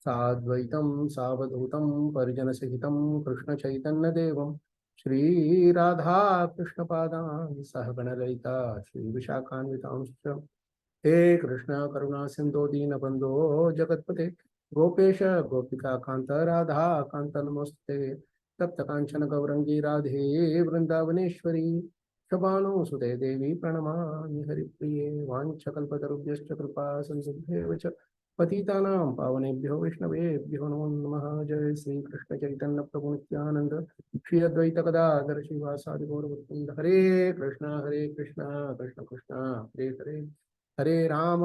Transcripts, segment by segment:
साद्वैतं सावधूतं परिजनसहितं कृष्णचैतन्यदेवं श्रीराधा कृष्णपादान् सह गणललिता श्रीविशाखान्वितांश्च हे कृष्ण करुणा सिंधु दीनबंधो जगत्पते गोपेश गोपिका कांत राधा कांत नमस्ते तप्त कांचन गौरंगी राधे वृंदावनेश्वरी शबानुसुते देवी प्रणमामि हरिप्रिये वाञ्छकल्पतरुभ्यश्च कृपा संसिद्धेव च पतितानां पावनेभ्यो वैष्णवेभ्यो नमो नमः। जय श्री कृष्ण चैतन्य प्रभु नित्यानंद श्री अद्वैत गदाधर श्रीवासादि गौरवृंद हरे कृष्णा कृष्ण कृष्ण हरे हरे हरे राम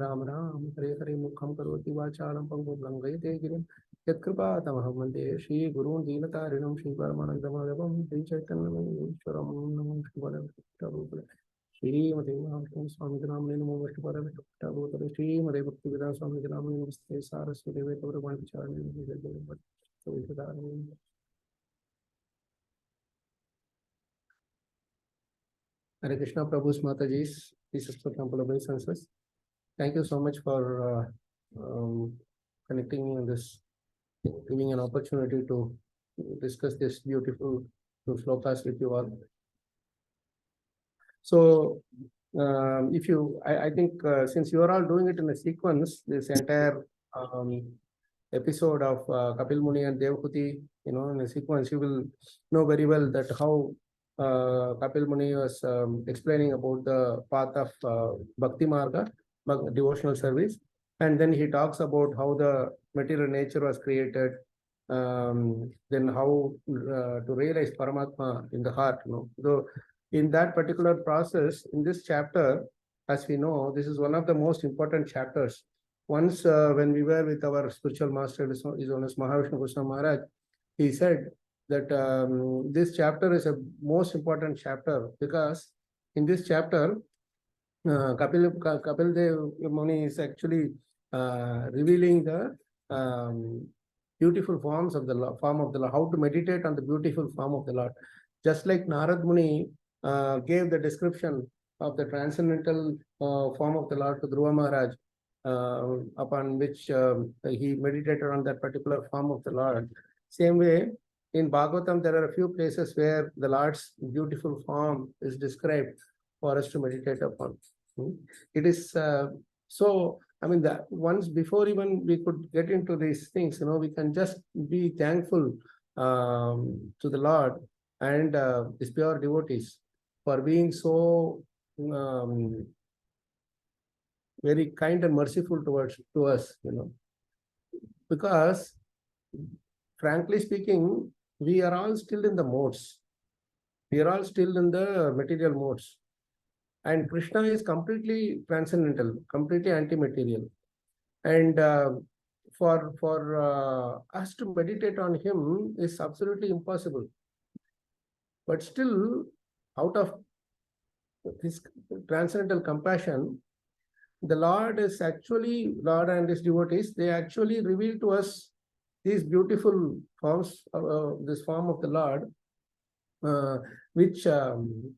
राम राम हरे हरे मुखं करोति वाचालं पंगुं लङ्घयते गिरिं यत्कृपातमहं वन्दे श्रीगुरून् दीनतारिणं श्रीपरमानन्दमाधवं श्रीचैतन्यमेश्वरं नमो शिवाय श्रीमते महाविष्णु स्वामी नामने नमो विष्णुपरमेश्वराय श्रीमते भक्तिवेदांत स्वामी नामने नमस्ते Saraswati वेदव्रह्मण विचारणे। Hare Krishna, Prabhu's Mataji's, this is for Temple obeisances. Thank you so much for connecting me on this, giving an opportunity to discuss this beautiful slokas with you all. So, if you, I think since you are all doing it in a sequence, this entire episode of Kapil Muni and Devhuti, in a sequence, you will know very well that how Kapil Muni was explaining about the path of Bhakti Marga, devotional service, and then he talks about how the material nature was created, then how to realize Paramatma in the heart. So in that particular process, in this chapter, as we know, this is one of the most important chapters. Once when we were with our spiritual master, His Holiness Mahavishnu Krishna Maharaj, he said that this chapter is a most important chapter because in this chapter, Kapil Dev Muni is actually revealing the beautiful forms of the form of the Lord, how to meditate on the beautiful form of the Lord. Just like Narad Muni gave the description of the transcendental form of the Lord to Dhruva Maharaj, upon which he meditated on that particular form of the Lord. Same way, in Bhagavatam, there are a few places where the Lord's beautiful form is described for us to meditate upon. It is so, I mean, that once before even we could get into these things, we can just be thankful to the Lord and his pure devotees for being so very kind and merciful to us, because frankly speaking, we are all still in the modes. We are all still in the material modes. And Krishna is completely transcendental, completely anti-material. And for us to meditate on him is absolutely impossible. But still, out of his transcendental compassion, the Lord and his devotees, they actually reveal to us these beautiful forms, this form of the Lord, which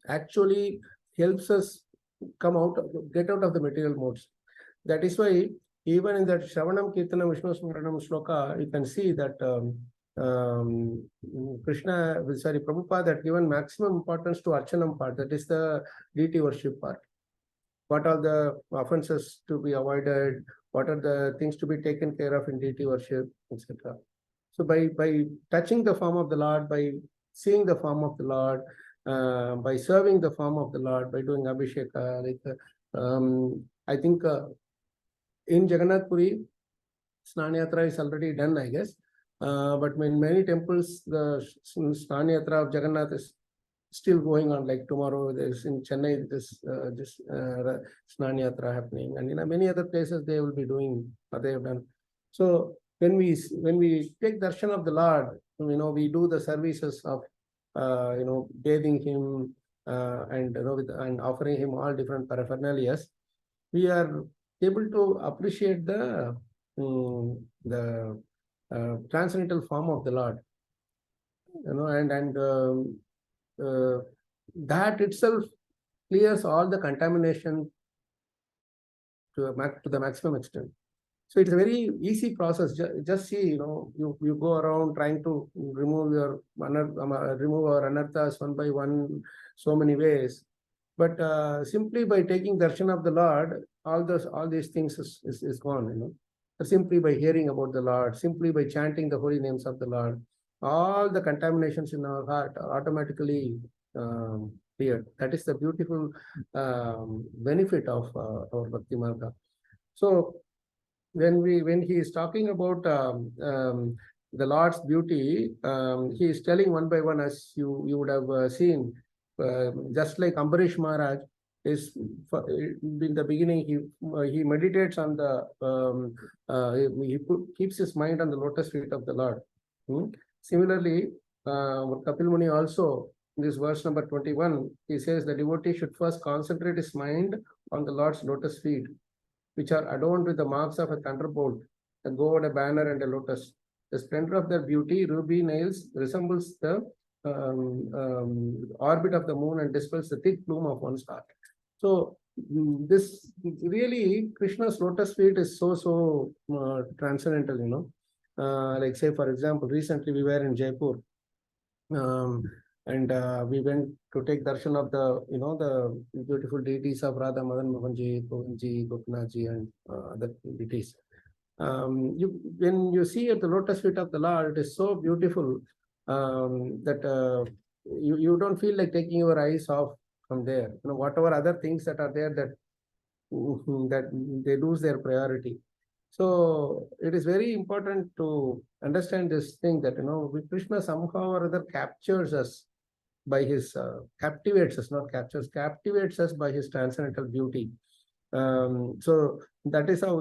actually helps us get out of the material modes. That is why even in that Shravanam Kirtanam Vishnu Smaranam Shloka, you can see that Prabhupada had given maximum importance to Archanam part, that is the deity worship part. What are the offenses to be avoided? What are the things to be taken care of in deity worship, etc. So by touching the form of the Lord, by seeing the form of the Lord, by serving the form of the Lord, by doing Abhisheka, I think in Jagannath Puri, Snan Yatra is already done, I guess. But in many temples, the Snan Yatra of Jagannath is still going on. Like tomorrow, there's in Chennai, this Snan Yatra happening, and in many other places they will be doing what they have done. So when we take darshan of the Lord, we do the services of bathing him and offering him all different paraphernalia. We are able to appreciate the transcendental form of the Lord, and that itself clears all the contamination to the maximum extent. So it's a very easy process. Just see, you go around trying to remove your remove our anarthas one by one, so many ways. But simply by taking darshan of the Lord, all these things is gone. Simply by hearing about the Lord, simply by chanting the holy names of the Lord, all the contaminations in our heart are automatically cleared. That is the beautiful benefit of our Bhakti Marga. So when he is talking about the Lord's beauty, he is telling one by one, as you would have seen, just like Ambarish Maharaj is in the beginning, he meditates on keeps his mind on the lotus feet of the Lord. Similarly, Kapil Muni also, in this verse number 21, he says the devotee should first concentrate his mind on the Lord's lotus feet, which are adorned with the marks of a thunderbolt, a gourd, a banner, and a lotus. The splendor of their beauty, ruby nails, resembles the orbit of the moon and dispels the thick plume of one's heart. So this really, Krishna's lotus feet is so transcendental. Like say, for example, recently we were in Jaipur, and we went to take darshan of the beautiful deities of Radha, Madan Mohanji, Govinji, Gopinathji, and other deities. When you see at the lotus feet of the Lord, it is so beautiful that you don't feel like taking your eyes off from there. Whatever other things that are there, that they lose their priority. So it is very important to understand this thing that Krishna somehow or other captures us by his captivates us by his transcendental beauty. So that is how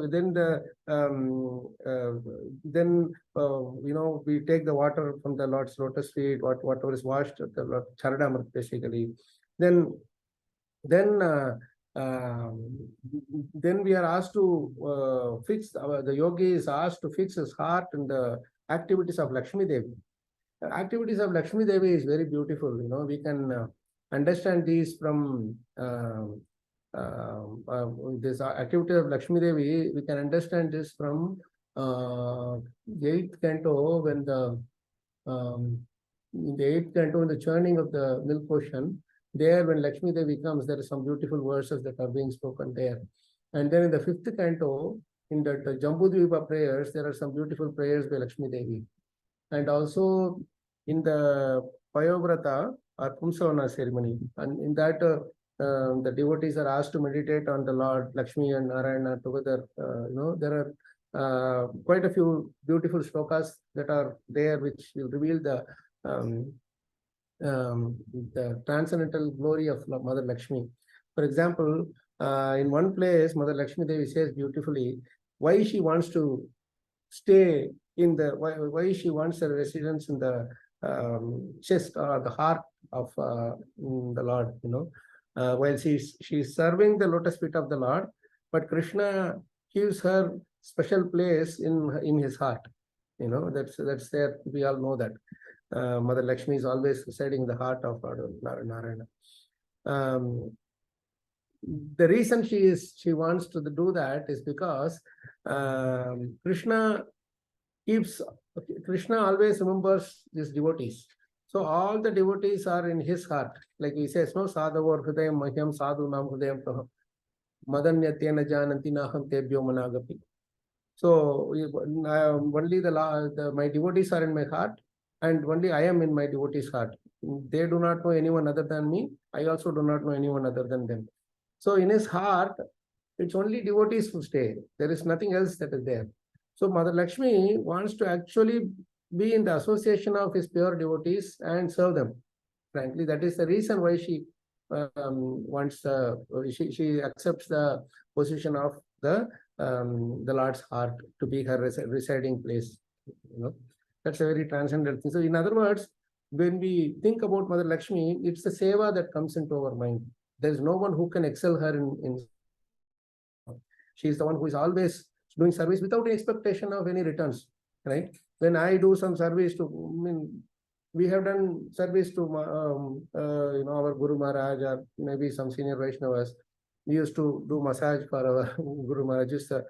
we take the water from the Lord's lotus feet, whatever is washed at the Lord Charadamrit basically. Then we are asked to fix, the yogi is asked to fix his heart in the activities of Lakshmi Devi. Activities of Lakshmi Devi is very beautiful. We can understand these from this activity of Lakshmi Devi. We can understand this from 8th canto, when in the 8th canto, in the churning of the milk ocean. There, when Lakshmi Devi comes, there are some beautiful verses that are being spoken there. And then in the 5th canto, in the Jambudvipa prayers, there are some beautiful prayers by Lakshmi Devi. And also in the Payovrata or Pumsavana ceremony, and in that the devotees are asked to meditate on the Lord Lakshmi and Narayana together. There are quite a few beautiful shlokas that are there, which will reveal the transcendental glory of Mother Lakshmi. For example, in one place, Mother Lakshmi Devi says beautifully why she wants to stay in the, why she wants a residence in the chest or the heart of the Lord, while she's serving the lotus feet of the Lord, but Krishna gives her special place in his heart. That's there. We all know that. Mother Lakshmi is always residing in the heart of Narayana. The reason she wants to do that is because Krishna always remembers his devotees. So all the devotees are in his heart. Like he says, no sadhavar hridayam mahyam sadhu nam hridayam taham madanyatena jananti naham tebhyo managapi. So only my devotees are in my heart, and only I am in my devotees' heart. They do not know anyone other than me. I also do not know anyone other than them. So in his heart, it's only devotees who stay. There is nothing else that is there. So Mother Lakshmi wants to actually be in the association of his pure devotees and serve them. Frankly, that is the reason why she she accepts the position of the Lord's heart to be her residing place. That's a very transcendental thing. So in other words, when we think about Mother Lakshmi, it's the seva that comes into our mind. There is no one who can excel her in. She is the one who is always doing service without any expectation of any returns, right? When I do some service we have done service to our Guru Maharaj or maybe some senior Vaishnavas. we used to do massage for our Guru Maharaj. It's a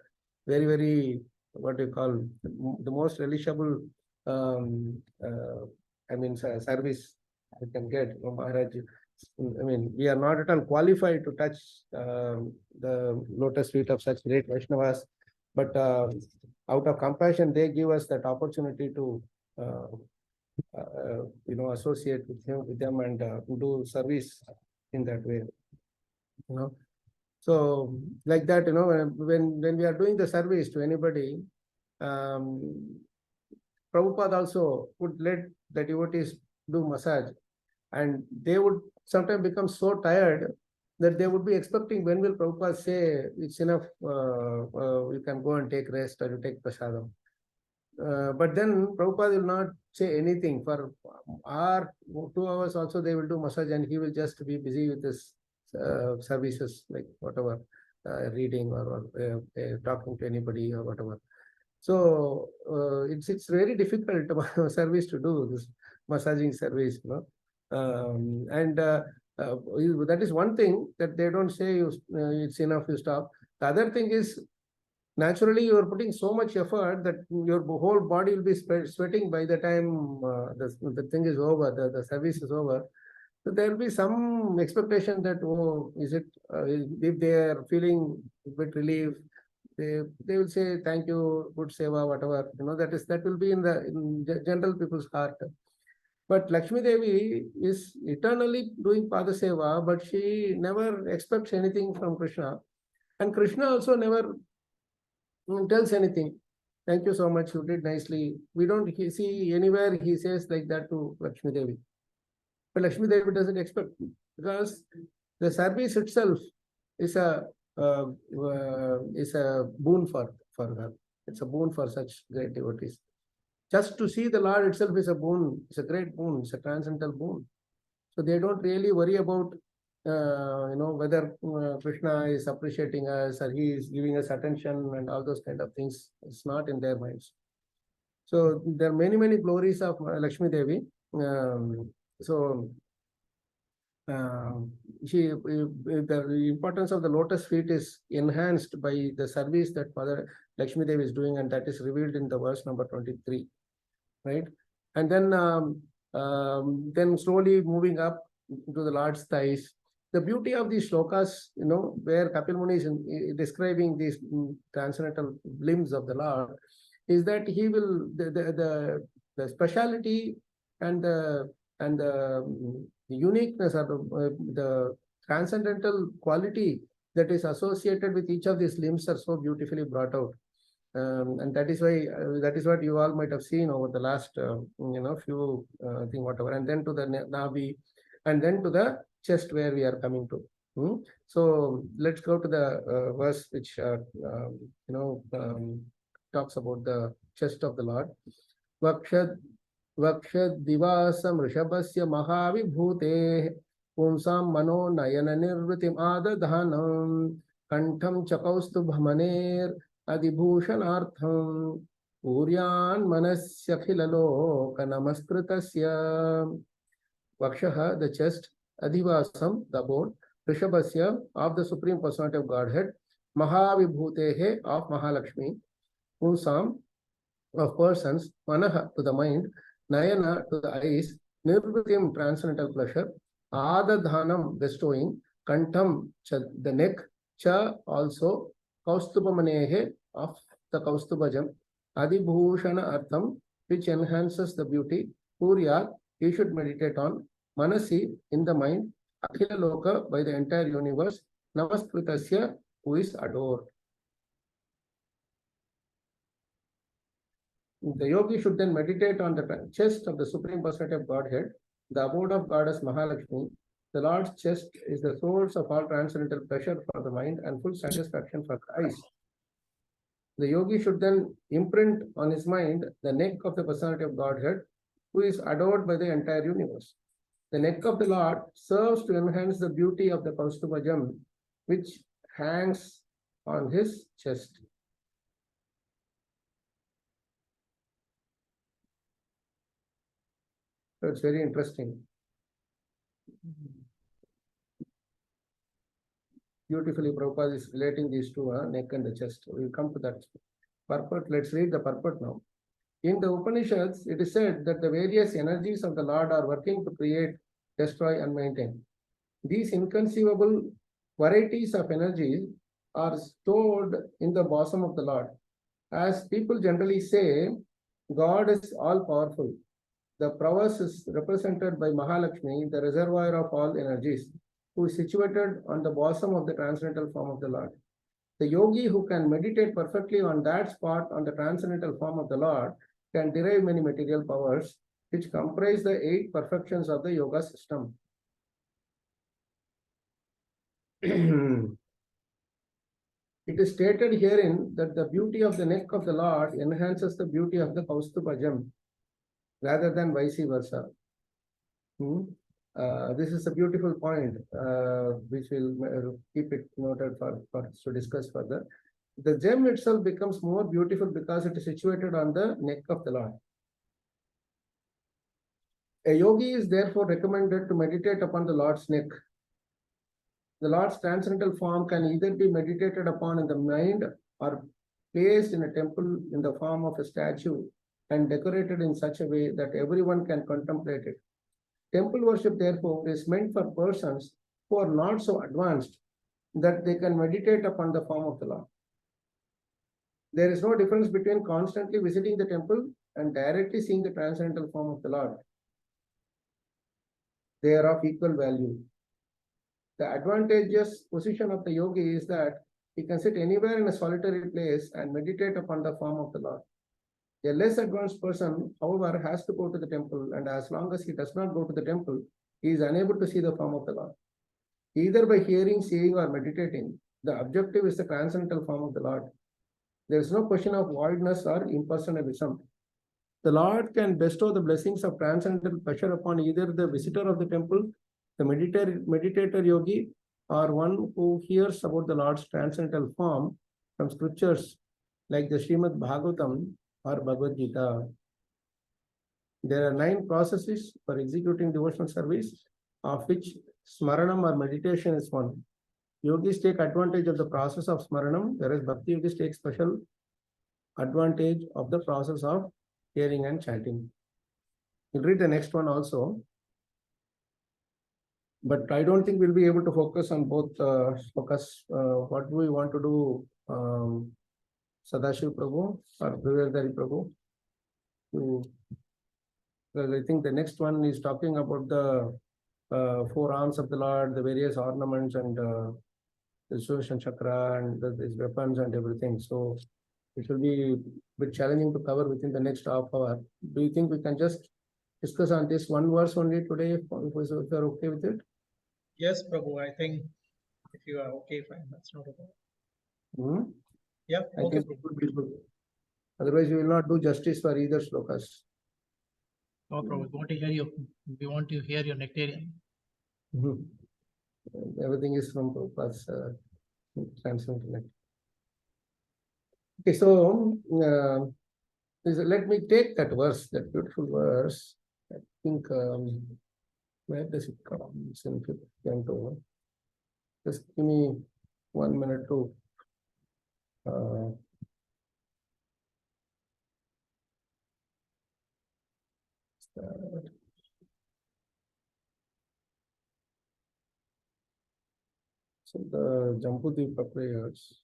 very, very, what do you call, the most relishable, service we can get from Maharaj. We are not at all qualified to touch the lotus feet of such great Vaishnavas, but out of compassion, they give us that opportunity to, associate with them and do service in that way. So like that, when we are doing the service to anybody, Prabhupada also would let the devotees do massage, and they would sometimes become so tired that they would be expecting, when will Prabhupada say it's enough, you can go and take rest or you take prasadam. But then Prabhupada will not say anything. For hour, 2 hours also they will do massage, and he will just be busy with his services, like whatever, reading or talking to anybody or whatever. So it's very difficult service to do, this massaging service, and that is one thing that they don't say it's enough, you stop. The other thing is, naturally you are putting so much effort that your whole body will be sweating by the time the thing is over, the service is over. So there will be some expectation that, is it, if they are feeling a bit relief, they will say thank you, good seva, whatever, that will be in general people's heart. But Lakshmi Devi is eternally doing Pada Seva, but she never expects anything from Krishna. And Krishna also never tells anything. Thank you so much, you did nicely. We don't see anywhere he says like that to Lakshmi Devi. But Lakshmi Devi doesn't expect, because the service itself is a boon for her. It's a boon for such great devotees. Just to see the Lord itself is a boon. It's a great boon. It's a transcendental boon. So they don't really worry about whether Krishna is appreciating us or he is giving us attention and all those kind of things. It's not in their minds. So there are many, many glories of Lakshmi Devi. The importance of the lotus feet is enhanced by the service that Mother Lakshmi Devi is doing, and that is revealed in the verse number 23, right? And then slowly moving up to the Lord's thighs. The beauty of these shlokas, where Kapil Muni is describing these transcendental limbs of the Lord, is that he will the speciality and the uniqueness or the transcendental quality that is associated with each of these limbs are so beautifully brought out. And that is why that is what you all might have seen over the last few thing, whatever, and then to the navi, and then to the chest where we are coming to. So let's go to the verse which talks about the chest of the Lord. Vakshadivasam rishabhasya mahavibhuteः पुंसां मनो नयन निर्वृतिम् आदधानं कंठं चकौस्तुभमनेर् adibhushanartham uryan manasyakhilalok namaskritasya. Vakshaha, the chest, adhivasam, the bone, rishabhasya, of the Supreme Personality of Godhead, mahavibhutehe, of Mahalakshmi, punsam, of persons, manaha, to the mind, nayana, to the eyes, nirvritim, transcendental pleasure, adadhanam, bestowing, kantam, the neck, cha, also, kaustubhamanehe, of the kaustubhajam, adibhushana artham, which enhances the beauty, puryat, he should meditate on, manasi, in the mind, akhila loka, by the entire universe, namaskritasya, who is adored. The yogi should then meditate on the chest of the Supreme Personality of Godhead, the abode of Goddess Mahalakshmi. The Lord's chest is the source of all transcendental pleasure for the mind and full satisfaction for the eyes. The yogi should then imprint on his mind the neck of the Personality of Godhead, who is adored by the entire universe. The neck of the Lord serves to enhance the beauty of the Kaustubhajam, which hangs on his chest. So it's very interesting. beautifully Prabhupada is relating these two, neck and the chest. We'll come to that purport. Let's read the purport now. In the Upanishads, it is said that the various energies of the Lord are working to create, destroy, and maintain. These inconceivable varieties of energy are stored in the bosom of the Lord. As people generally say, God is all powerful. The prowess is represented by Mahalakshmi, the reservoir of all energies, who is situated on the bosom of the transcendental form of the Lord. The yogi who can meditate perfectly on that spot on the transcendental form of the Lord can derive many material powers, which comprise the 8 perfections of the yoga system. It is stated herein that the beauty of the neck of the Lord enhances the beauty of the Kaustuba gem, rather than vice versa. This is a beautiful point, which we'll keep it noted for to discuss further. The gem itself becomes more beautiful because it is situated on the neck of the Lord. A yogi is therefore recommended to meditate upon the Lord's neck. The Lord's transcendental form can either be meditated upon in the mind or placed in a temple in the form of a statue and decorated in such a way that everyone can contemplate it. Temple worship, therefore, is meant for persons who are not so advanced that they can meditate upon the form of the Lord. There is no difference between constantly visiting the temple and directly seeing the transcendental form of the Lord. They are of equal value. The advantageous position of the yogi is that he can sit anywhere in a solitary place and meditate upon the form of the Lord. A less advanced person, however, has to go to the temple, and as long as he does not go to the temple, he is unable to see the form of the Lord. Either by hearing, seeing, or meditating, the objective is the transcendental form of the Lord. There is no question of voidness or impersonalism. The Lord can bestow the blessings of transcendental pleasure upon either the visitor of the temple, the meditator yogi, or one who hears about the Lord's transcendental form from scriptures like the Srimad Bhagavatam or Bhagavad Gita. There are 9 processes for executing devotional service, of which Smaranam or meditation is one. Yogis take advantage of the process of Smaranam, whereas Bhakti yogis take special advantage of the process of hearing and chanting. We'll read the next one also. But I don't think we'll be able to focus on both focus. What do we want to do? Sadashiv Prabhu or Viverdhari Prabhu? Because I think the next one is talking about the 4 arms of the Lord, the various ornaments, and the Sudarshan Chakra, and these weapons and everything. So it will be a bit challenging to cover within the next half hour. Do you think we can just discuss on this one verse only today, if you are okay with it? Yes, Prabhu, I think if you are okay, fine, that's not a problem. Yeah, I think it would be good. Otherwise, you will not do justice for either slokas. No, Prabhu, we want to hear your nectarian. Everything is from Prabhupada's transcendental. Okay, so let me take that verse, that beautiful verse. I think, where does it come? It's in 52. Just give me 1 minute to start. So the Jambudvipa prayers.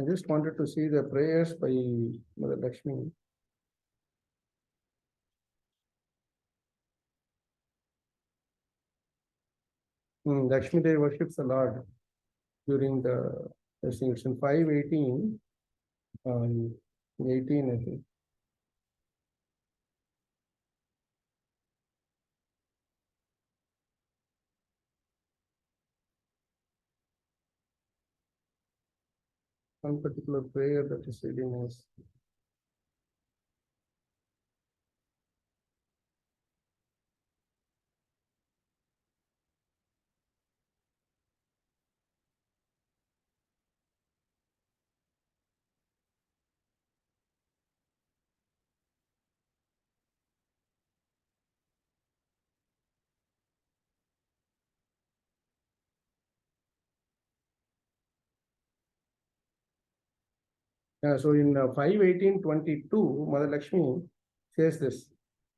I just wanted to see the prayers by Mother Lakshmi. Lakshmi Devi worships the Lord during the, I think it's in 5:18, 18, I think. One particular prayer that is really nice. So in 5:18:22, Mother Lakshmi says this: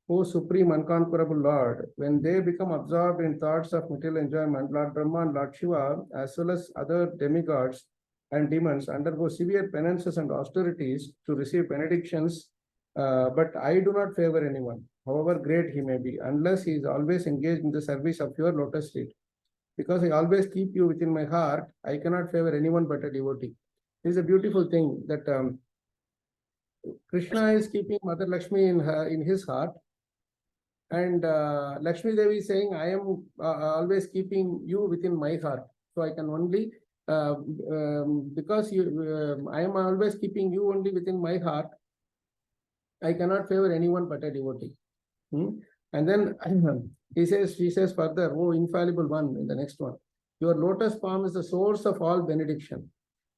O Supreme Unconquerable Lord, when they become absorbed in thoughts of material enjoyment, Lord Brahma and Lord Shiva, as well as other demigods and demons, undergo severe penances and austerities to receive benedictions. But I do not favor anyone, however great he may be, unless he is always engaged in the service of your lotus feet. Because I always keep you within my heart, I cannot favor anyone but a devotee. It is a beautiful thing that Krishna is keeping Mother Lakshmi in his heart, and Lakshmi Devi is saying, I am always keeping you within my heart. So I can only, because I am always keeping you only within my heart, I cannot favor anyone but a devotee. And then she says further, oh infallible one, in the next one, your lotus palm is the source of all benediction.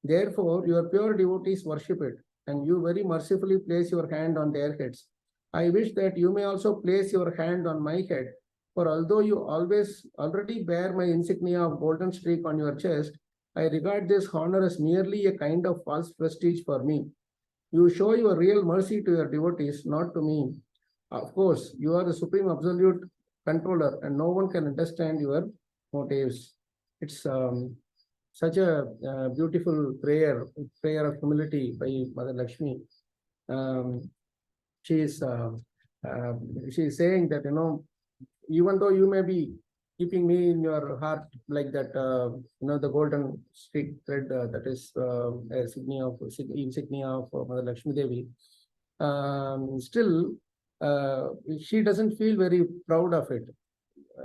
Therefore, your pure devotees worship it, and you very mercifully place your hand on their heads. I wish that you may also place your hand on my head, for although you already bear my insignia of golden streak on your chest, I regard this honor as merely a kind of false prestige for me. You show your real mercy to your devotees, not to me. Of course, you are the supreme absolute controller, and no one can understand your motives. It's such a beautiful prayer of humility by Mother Lakshmi. She is saying that, even though you may be keeping me in your heart like that, the golden stick thread that is insignia of Mother Lakshmi Devi, still she doesn't feel very proud of it.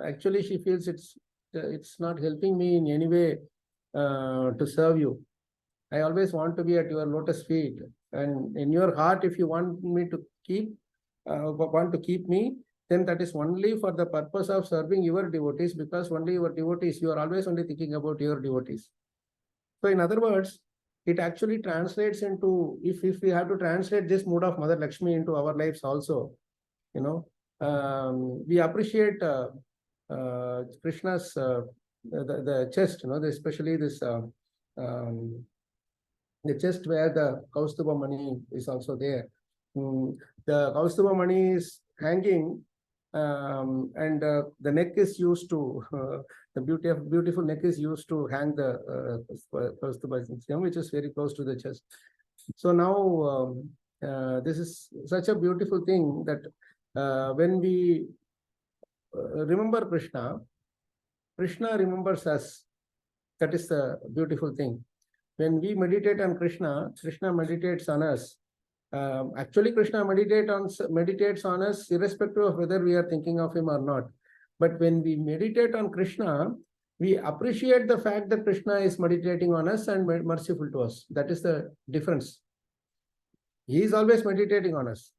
Actually, she feels it's not helping me in any way to serve you. I always want to be at your lotus feet, and in your heart, if you want me to keep me, then that is only for the purpose of serving your devotees, because only your devotees, you are always only thinking about your devotees. So in other words, it actually translates into, if we have to translate this mood of Mother Lakshmi into our lives also, we appreciate Krishna's the chest, especially this the chest where the Kaustubha Mani is also there. The Kaustubha Mani is hanging, and the neck is used to the beautiful neck is used to hang the Kaustubha, which is very close to the chest. So now this is such a beautiful thing that when we remember Krishna, Krishna remembers us. That is the beautiful thing. When we meditate on Krishna, Krishna meditates on us. Actually, Krishna meditates on us irrespective of whether we are thinking of him or not. But when we meditate on Krishna, we appreciate the fact that Krishna is meditating on us and merciful to us. That is the difference. He is always meditating on us.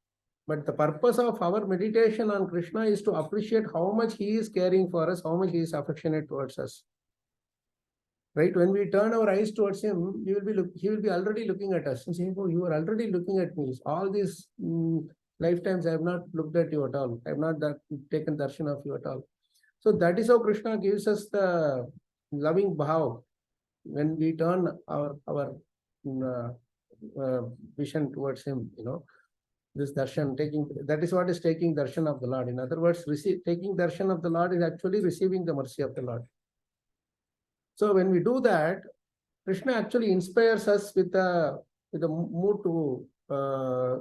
But the purpose of our meditation on Krishna is to appreciate how much he is caring for us, how much he is affectionate towards us. Right? When we turn our eyes towards him, he will be already looking at us and saying, oh, you are already looking at me. All these lifetimes I have not looked at you at all. I have not taken darshan of you at all. So that is how Krishna gives us the loving bhav when we turn our vision towards him, this darshan, that is what is taking darshan of the Lord. In other words, taking darshan of the Lord is actually receiving the mercy of the Lord. So when we do that, Krishna actually inspires us with the mood to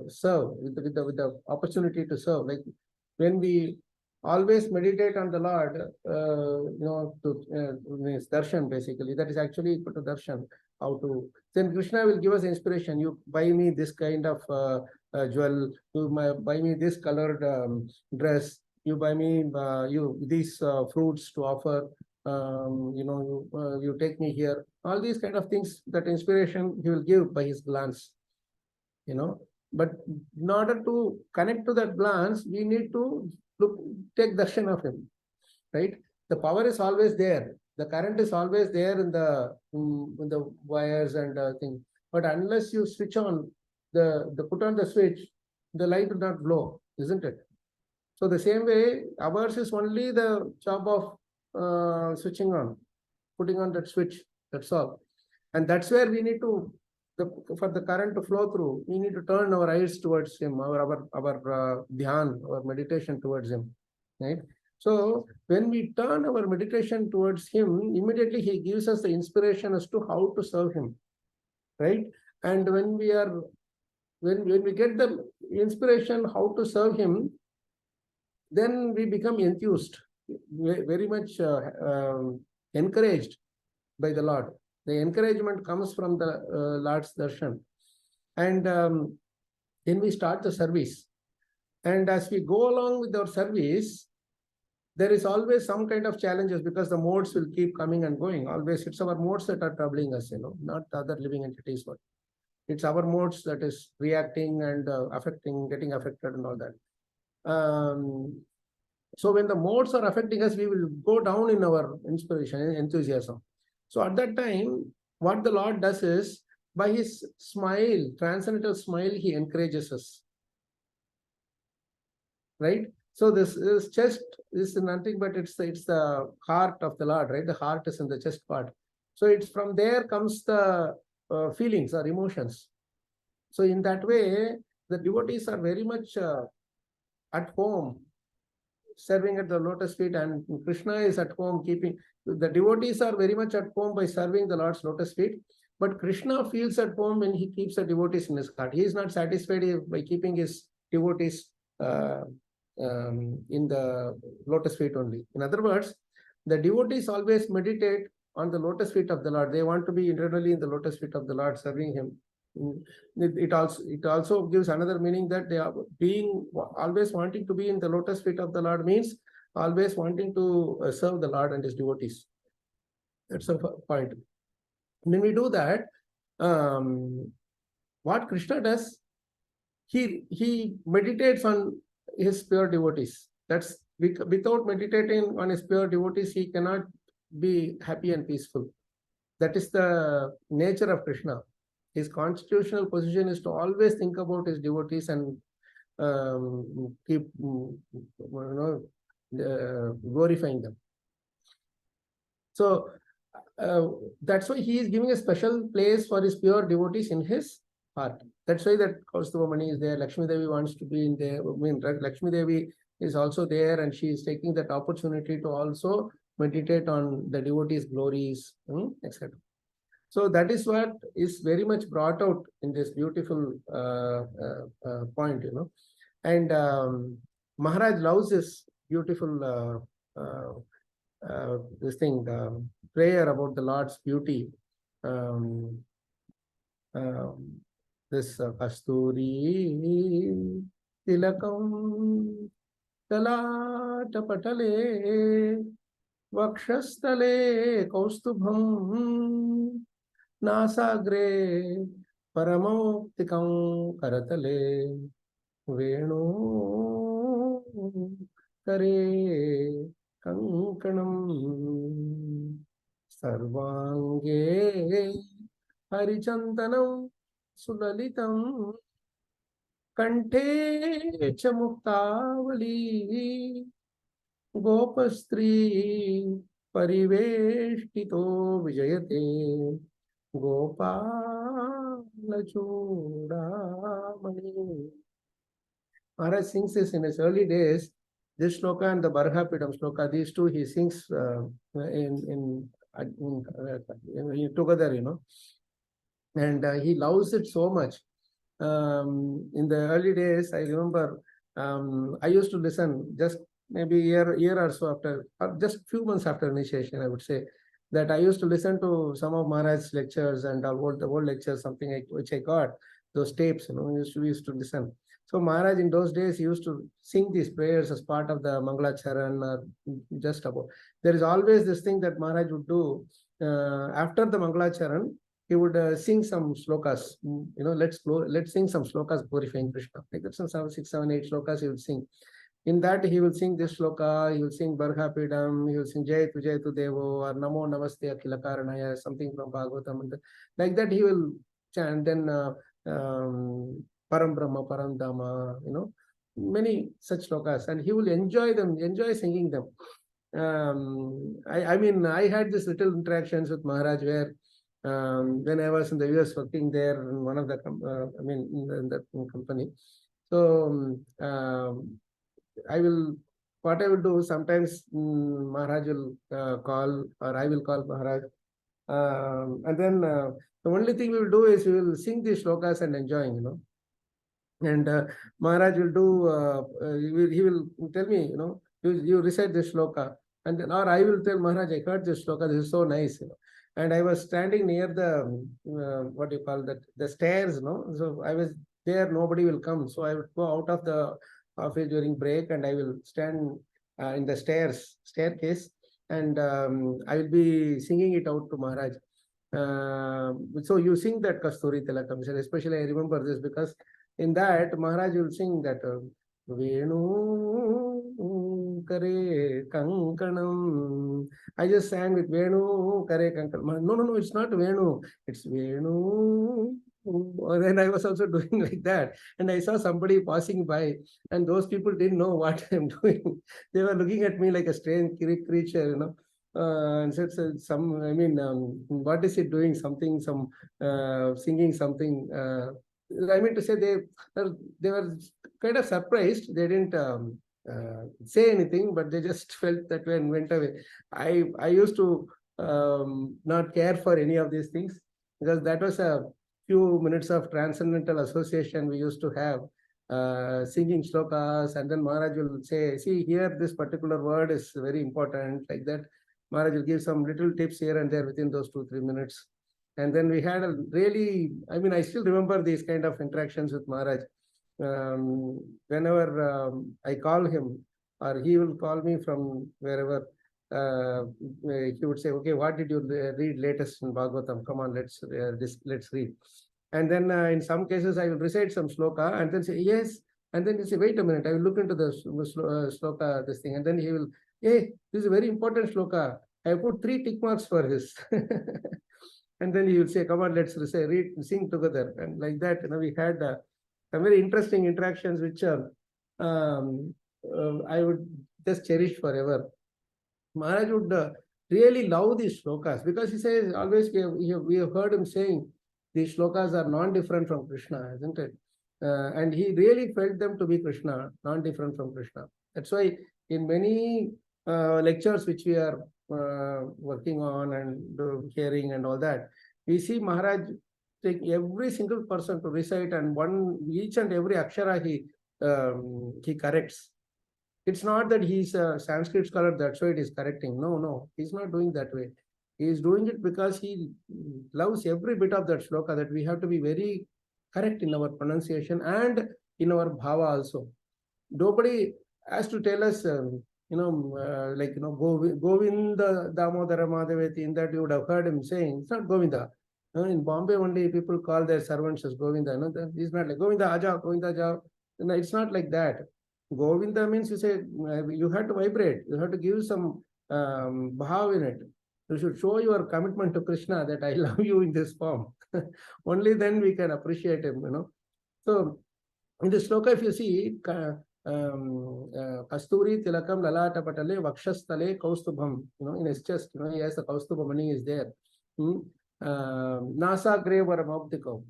serve, with the opportunity to serve. Like when we always meditate on the Lord, means darshan basically. That is actually equal to darshan. How to, then Krishna will give us inspiration. You buy me this kind of jewel. You buy me this colored dress. You buy me these fruits to offer. You take me here. All these kind of things, that inspiration he will give by his glance. But in order to connect to that glance, we need to take darshan of him, right? The power is always there. The current is always there in the wires and thing. But unless you switch on put on the switch, the light will not glow, isn't it? So the same way, ours is only the job of switching on, putting on that switch. That's all. And that's where we need to, for the current to flow through, we need to turn our eyes towards him, our dhyan, our meditation towards him, right? So when we turn our meditation towards him, immediately he gives us the inspiration as to how to serve him, right? And when we get the inspiration how to serve him, then we become enthused, very much encouraged by the Lord. The encouragement comes from the Lord's darshan. And then we start the service. And as we go along with our service, there is always some kind of challenges because the modes will keep coming and going. Always it's our modes that are troubling us, not other living entities. But it's our modes that is reacting and getting affected and all that. So when the modes are affecting us, we will go down in our inspiration and enthusiasm. So at that time, what the Lord does is, by his smile, transcendental smile, he encourages us. Right? So this chest is nothing but it's the heart of the Lord, right? The heart is in the chest part. So it's from there comes the feelings or emotions. So in that way, the devotees are very much at home, serving at the lotus feet, and Krishna is at home keeping. The devotees are very much at home by serving the Lord's lotus feet, but Krishna feels at home when he keeps the devotees in his heart. He is not satisfied by keeping his devotees in the lotus feet only. In other words, the devotees always meditate on the lotus feet of the Lord. They want to be internally in the lotus feet of the Lord, serving him. It also gives another meaning that they are always wanting to be in the lotus feet of the Lord, means always wanting to serve the Lord and his devotees. That's a point. When we do that, what Krishna does, he meditates on his pure devotees. That's without meditating on his pure devotees, he cannot be happy and peaceful. That is the nature of Krishna. His constitutional position is to always think about his devotees and keep glorifying them. So that's why he is giving a special place for his pure devotees in his heart. That's why that Kaustubamani is there. Lakshmi Devi wants to be in there. I mean, Lakshmi Devi is also there, and she is taking that opportunity to also meditate on the devotees' glories, etc. So that is what is very much brought out in this beautiful point, And Maharaj loves this beautiful prayer about the Lord's beauty. This Kasturi Tilakam Talatapatale Vakshastale Kaustubham Nasagre Paramoktikam Karatale Venu Kare Kankanam Sarvange Harichandanam Sulalitam Kante Chamuktavali Gopastri Pariveshtito Vijayate Gopala Chudamani. Maharaj sings this in his early days. This shloka and the Barhapidam shloka, these two he sings in together, and he loves it so much. In the early days, I remember I used to listen just maybe year or so after, or just few months after initiation, I would say, that I used to listen to some of Maharaj's lectures and the old lectures, something which I got, those tapes, we used to listen. So Maharaj in those days, he used to sing these prayers as part of the Mangalacharan, or just about. There is always this thing that Maharaj would do after the Mangalacharan. He would sing some slokas. Let's sing some slokas glorifying Krishna. Like that's some 6, 7, 8 slokas he would sing. In that, he will sing this sloka, he will sing Barha Pidam, he will sing Jayatu Jayatu Devo, or Namo Namaste Akhila Karanaya, something from Bhagavatam. Like that, he will chant. Then Param Brahma, Param Dhamma, many such slokas, and he will enjoy them, enjoy singing them. I mean, I had this little interactions with Maharaj where when I was in the US working there in one of the, in that company. So what I will do sometimes, Maharaj will call, or I will call Maharaj. And then the only thing we will do is we will sing these shlokas and enjoying, And Maharaj will do, he will tell me, you recite this shloka. And then, or I will tell Maharaj, I heard this shloka, this is so nice, And I was standing near the, what do you call that, the stairs, So I was there, nobody will come. So I would go out of the office during break and I will stand in the staircase, and I will be singing it out to Maharaj. So you sing that Kasturi Tilakam, especially I remember this because in that Maharaj will sing that Venu Kare Kankanam. I just sang with Venu Kare Kankanam. No, it's not Venu, it's Venu. Then I was also doing like that, and I saw somebody passing by, and those people didn't know what I'm doing. They were looking at me like a strange creature, and said, what is he doing? Something, singing something. I mean to say they were kind of surprised. They didn't say anything, but they just felt that way and went away. I used to not care for any of these things because that was a few minutes of transcendental association we used to have, singing shlokas, and then Maharaj will say, see here, this particular word is very important, like that. Maharaj will give some little tips here and there within those 2-3 minutes. And then we had a really, I still remember these kind of interactions with Maharaj. Whenever I call him, or he will call me from wherever, he would say, okay, what did you read latest in Bhagavatam? Come on, let's read. And then in some cases, I will recite some sloka and then say, yes. And then he say, wait a minute, I will look into the sloka, this thing. And then he will, hey, this is a very important sloka. I put 3 tick marks for this. And then he will say, come on, let's read, sing together. And like that, we had some very interesting interactions, which I would just cherish forever. Maharaj would really love these shlokas because he says, always we have heard him saying, these shlokas are non-different from Krishna, isn't it? And he really felt them to be Krishna, non-different from Krishna. That's why in many lectures which we are working on and hearing and all that, we see Maharaj take every single person to recite, and each and every akshara he corrects. It's not that he's a Sanskrit scholar, that's why it is correcting. No, he's not doing that way. He is doing it because he loves every bit of that shloka, that we have to be very correct in our pronunciation and in our bhava also. Nobody has to tell us, Govinda Damodara Madhaveti, in that you would have heard him saying, it's not Govinda. In Bombay only people call their servants as Govinda. It's not like Govinda Aja, Govinda Aja. No, it's not like that. Govinda means you say, you have to vibrate, you have to give some bhav in it. You should show your commitment to Krishna that I love you in this form. Only then we can appreciate him, So in this sloka, if you see, Kasturi Tilakam Lalata Patale Vakshastale Kaustubham, in his chest, yes, the Kaustubhamani is there. Nasa Graver Mabdiko.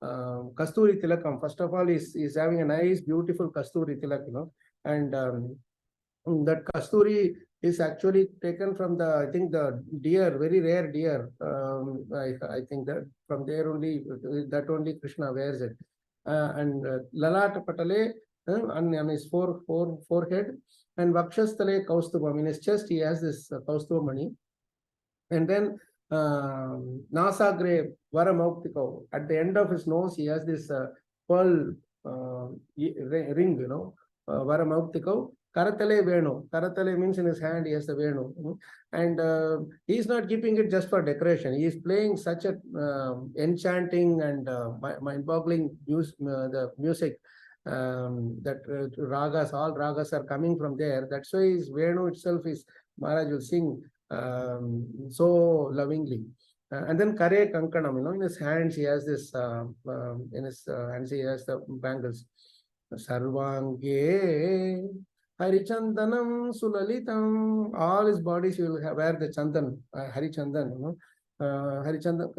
Kasturi Tilakam, first of all, is having a nice, beautiful Kasturi Tilak, and that Kasturi is actually taken from the, I think the deer, very rare deer. I think that from there only, that only Krishna wears it. And Lalata Patale, on his forehead, and Vakshastale Kaustubam, in his chest he has this Kaustubamani. And then Nasagre Varamauktikau, at the end of his nose he has this pearl ring, you know, Varamauktikau. Karatale Venu. Karatale means in his hand he has the Venu. And he is not keeping it just for decoration. He is playing such a enchanting and mind-boggling the music that ragas, all ragas are coming from there. That's why his Venu itself is, Maharaj will sing so lovingly. And then Kare Kankanam, you know, in his hands he has this, in his hands he has the bangles. Sarvange Harichandanam Sulalitam, all his bodies will wear the chandan, Harichandan, you know, Harichandan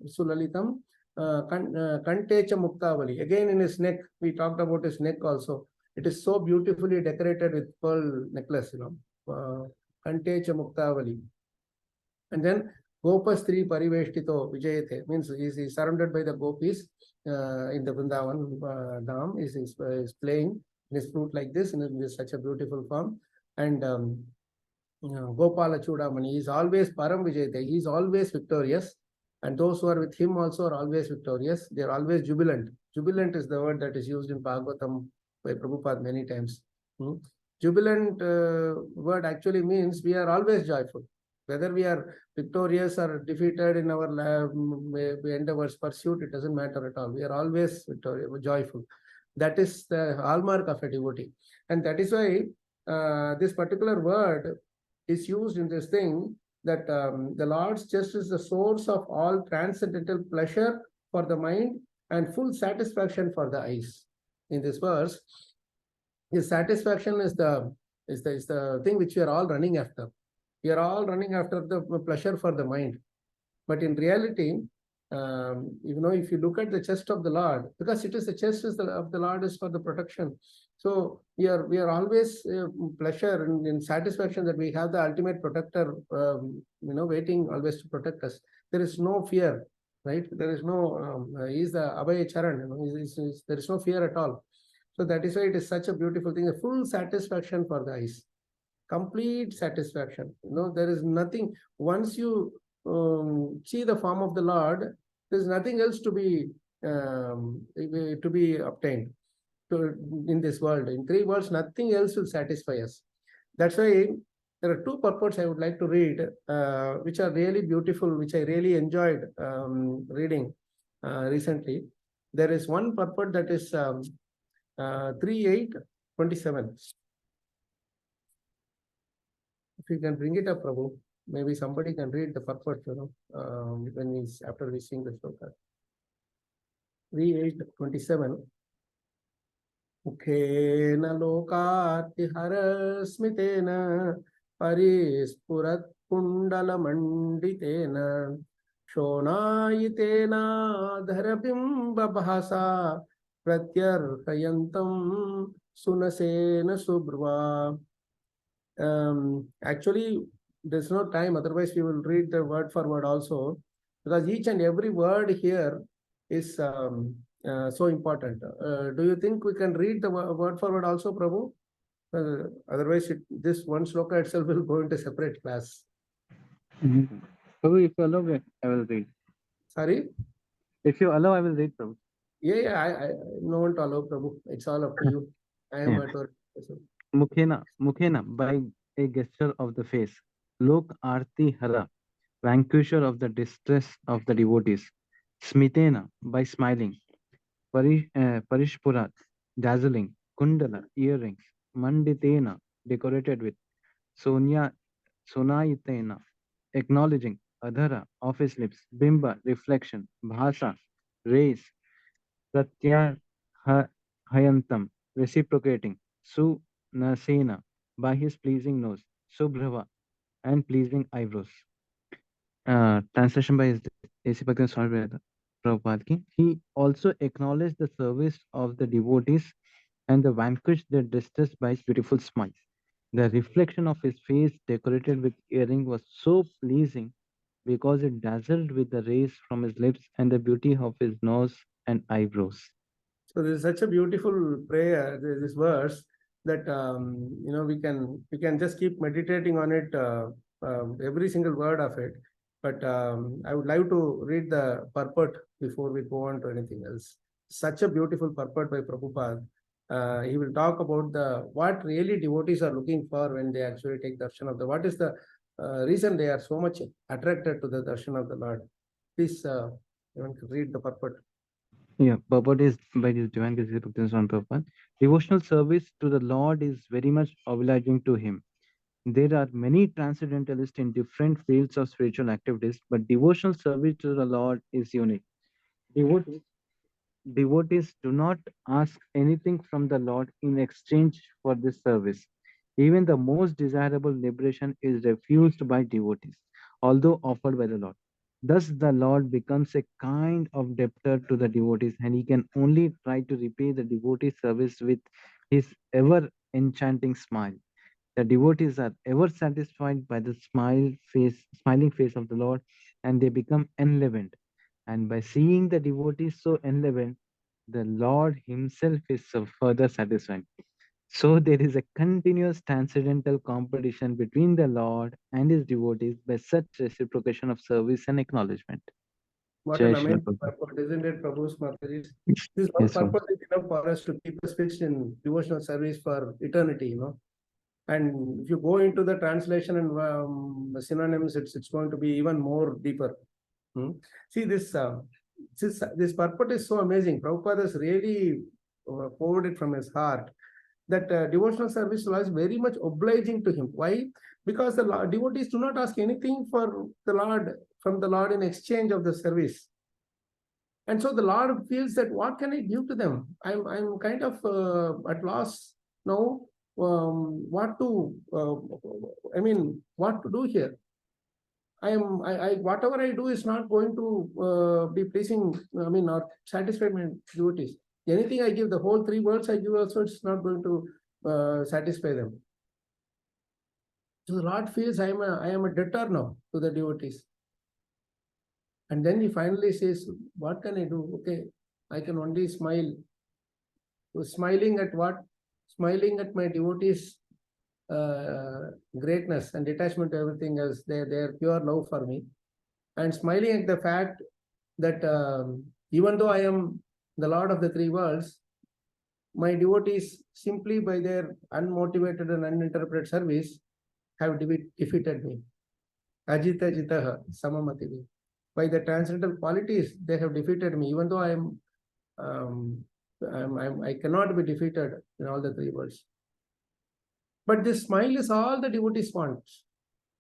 Sulalitam, Kantecha Muktavali. Again in his neck, we talked about his neck also. It is so beautifully decorated with pearl necklace, you know, Kantecha Muktavali. And then Gopastri Pariveshtito Vijayate, means he is surrounded by the gopis in the Vrindavan Dham, is playing his flute like this, in such a beautiful form. And Gopala Chudamani is always Param Vijayate, he is always victorious. And those who are with him also are always victorious. They are always jubilant. Jubilant is the word that is used in Bhagavatam by Prabhupada many times. Jubilant word actually means we are always joyful. Whether we are victorious or defeated in our endeavors, pursuit, it doesn't matter at all. We are always victorious, joyful. That is the hallmark of a devotee. And that is why this particular word is used in this thing, that the Lord's chest is the source of all transcendental pleasure for the mind and full satisfaction for the eyes. In this verse, his satisfaction is the thing which we are all running after. We are all running after the pleasure for the mind. But in reality, if you look at the chest of the Lord, because it is the chest of the Lord is for the protection. So we are always pleasure in satisfaction that we have the ultimate protector, waiting always to protect us. There is no fear, right? There is no, he is the Abhay Charan, there is no fear at all. So that is why it is such a beautiful thing, a full satisfaction for the eyes. Complete satisfaction. There is nothing. Once you see the form of the Lord, there is nothing else to be obtained in this world. In three worlds, nothing else will satisfy us. That's why there are two purports I would like to read, which are really beautiful, which I really enjoyed reading recently. There is one purport that is 3.8.27. If you can bring it up, Prabhu, maybe somebody can read the purport, after we sing the shloka. 3.8.27. Mukhena lokatihara smitena parispurat kundala manditena shonayitena dharabimba bhasa pratyarhayantam sunasena subhrva. Actually, there's no time, otherwise we will read the word for word also, because each and every word here is so important. Do you think we can read the word for word also, Prabhu? Otherwise, this one shloka itself will go into separate class. Prabhu, if you allow, I will read. Sorry? If you allow, I will read, Prabhu. Yeah, I no one to allow, Prabhu. It's all up to you. I am at work. Mukhena, by a gesture of the face. Lok Arti Hara, vanquisher of the distress of the devotees. Smitena, by smiling. Parishpurat, dazzling. Kundala, earrings. Manditena, decorated with. Sonayitena, acknowledging. Adhara, of his lips. Bimba, reflection. Bhasa, rays. Pratyarhayantam, reciprocating. Sunasena, by his pleasing nose. Subhrava, and pleasing eyebrows. Translation by A.C. Bhakti Swami Prabhupada ki. He also acknowledged the service of the devotees and the vanquished their distress by his beautiful smile. The reflection of his face decorated with earring was so pleasing because it dazzled with the rays from his lips and the beauty of his nose and eyebrows. So this is such a beautiful prayer, this verse, that we can just keep meditating on it, every single word of it. But I would like to read the purport before we go on to anything else. Such a beautiful purport by Prabhupada. He will talk about the what really devotees are looking for when they actually take darshan of the. What is the reason they are so much attracted to the darshan of the Lord? Please, you can read the purport. Yeah, purport is by His Divine Grace Bhakti Swami Prabhupada. Devotional service to the Lord is very much obliging to Him. There are many transcendentalists in different fields of spiritual activities, but devotional service to the Lord is unique. Devotees, devotees do not ask anything from the Lord in exchange for this service. Even the most desirable liberation is refused by devotees, although offered by the Lord. Thus, the Lord becomes a kind of debtor to the devotees, and he can only try to repay the devotee's service with his ever enchanting smile. The devotees are ever satisfied by the smiling face of the Lord, and they become enlivened. And by seeing the devotees so enlivened, the Lord Himself is so further satisfied. So there is a continuous transcendental competition between the Lord and His devotees by such reciprocation of service and acknowledgement. What an Jai Shri amazing Prabhupada. purpose, isn't it, Prabhu's Mataji? This one Yes, sir. purpose is enough for us to keep us fixed in devotional service for eternity. And if you go into the translation and synonyms, it's going to be even more deeper. See, this purpose is so amazing. Prabhupada has really poured it from his heart. That devotional service was very much obliging to him. Why? Because the devotees do not ask anything from the Lord in exchange of the service. And so the Lord feels that what can I give to them? I'm kind of at loss now. What to do here? Whatever I do is not going to be pleasing. Or satisfy my devotees. Anything I give, the whole 3 words I give also, it's not going to satisfy them. So the Lord feels I am a debtor now to the devotees. And then he finally says, what can I do? Okay, I can only smile. So smiling at what? Smiling at my devotees' greatness and detachment to everything else, their pure love for me. And smiling at the fact that even though I am the Lord of the 3 worlds, my devotees, simply by their unmotivated and uninterpreted service, have defeated me. Ajita jitaha samamativi. By the transcendental qualities, they have defeated me, even though I cannot be defeated in all the 3 worlds. But this smile is all the devotees want.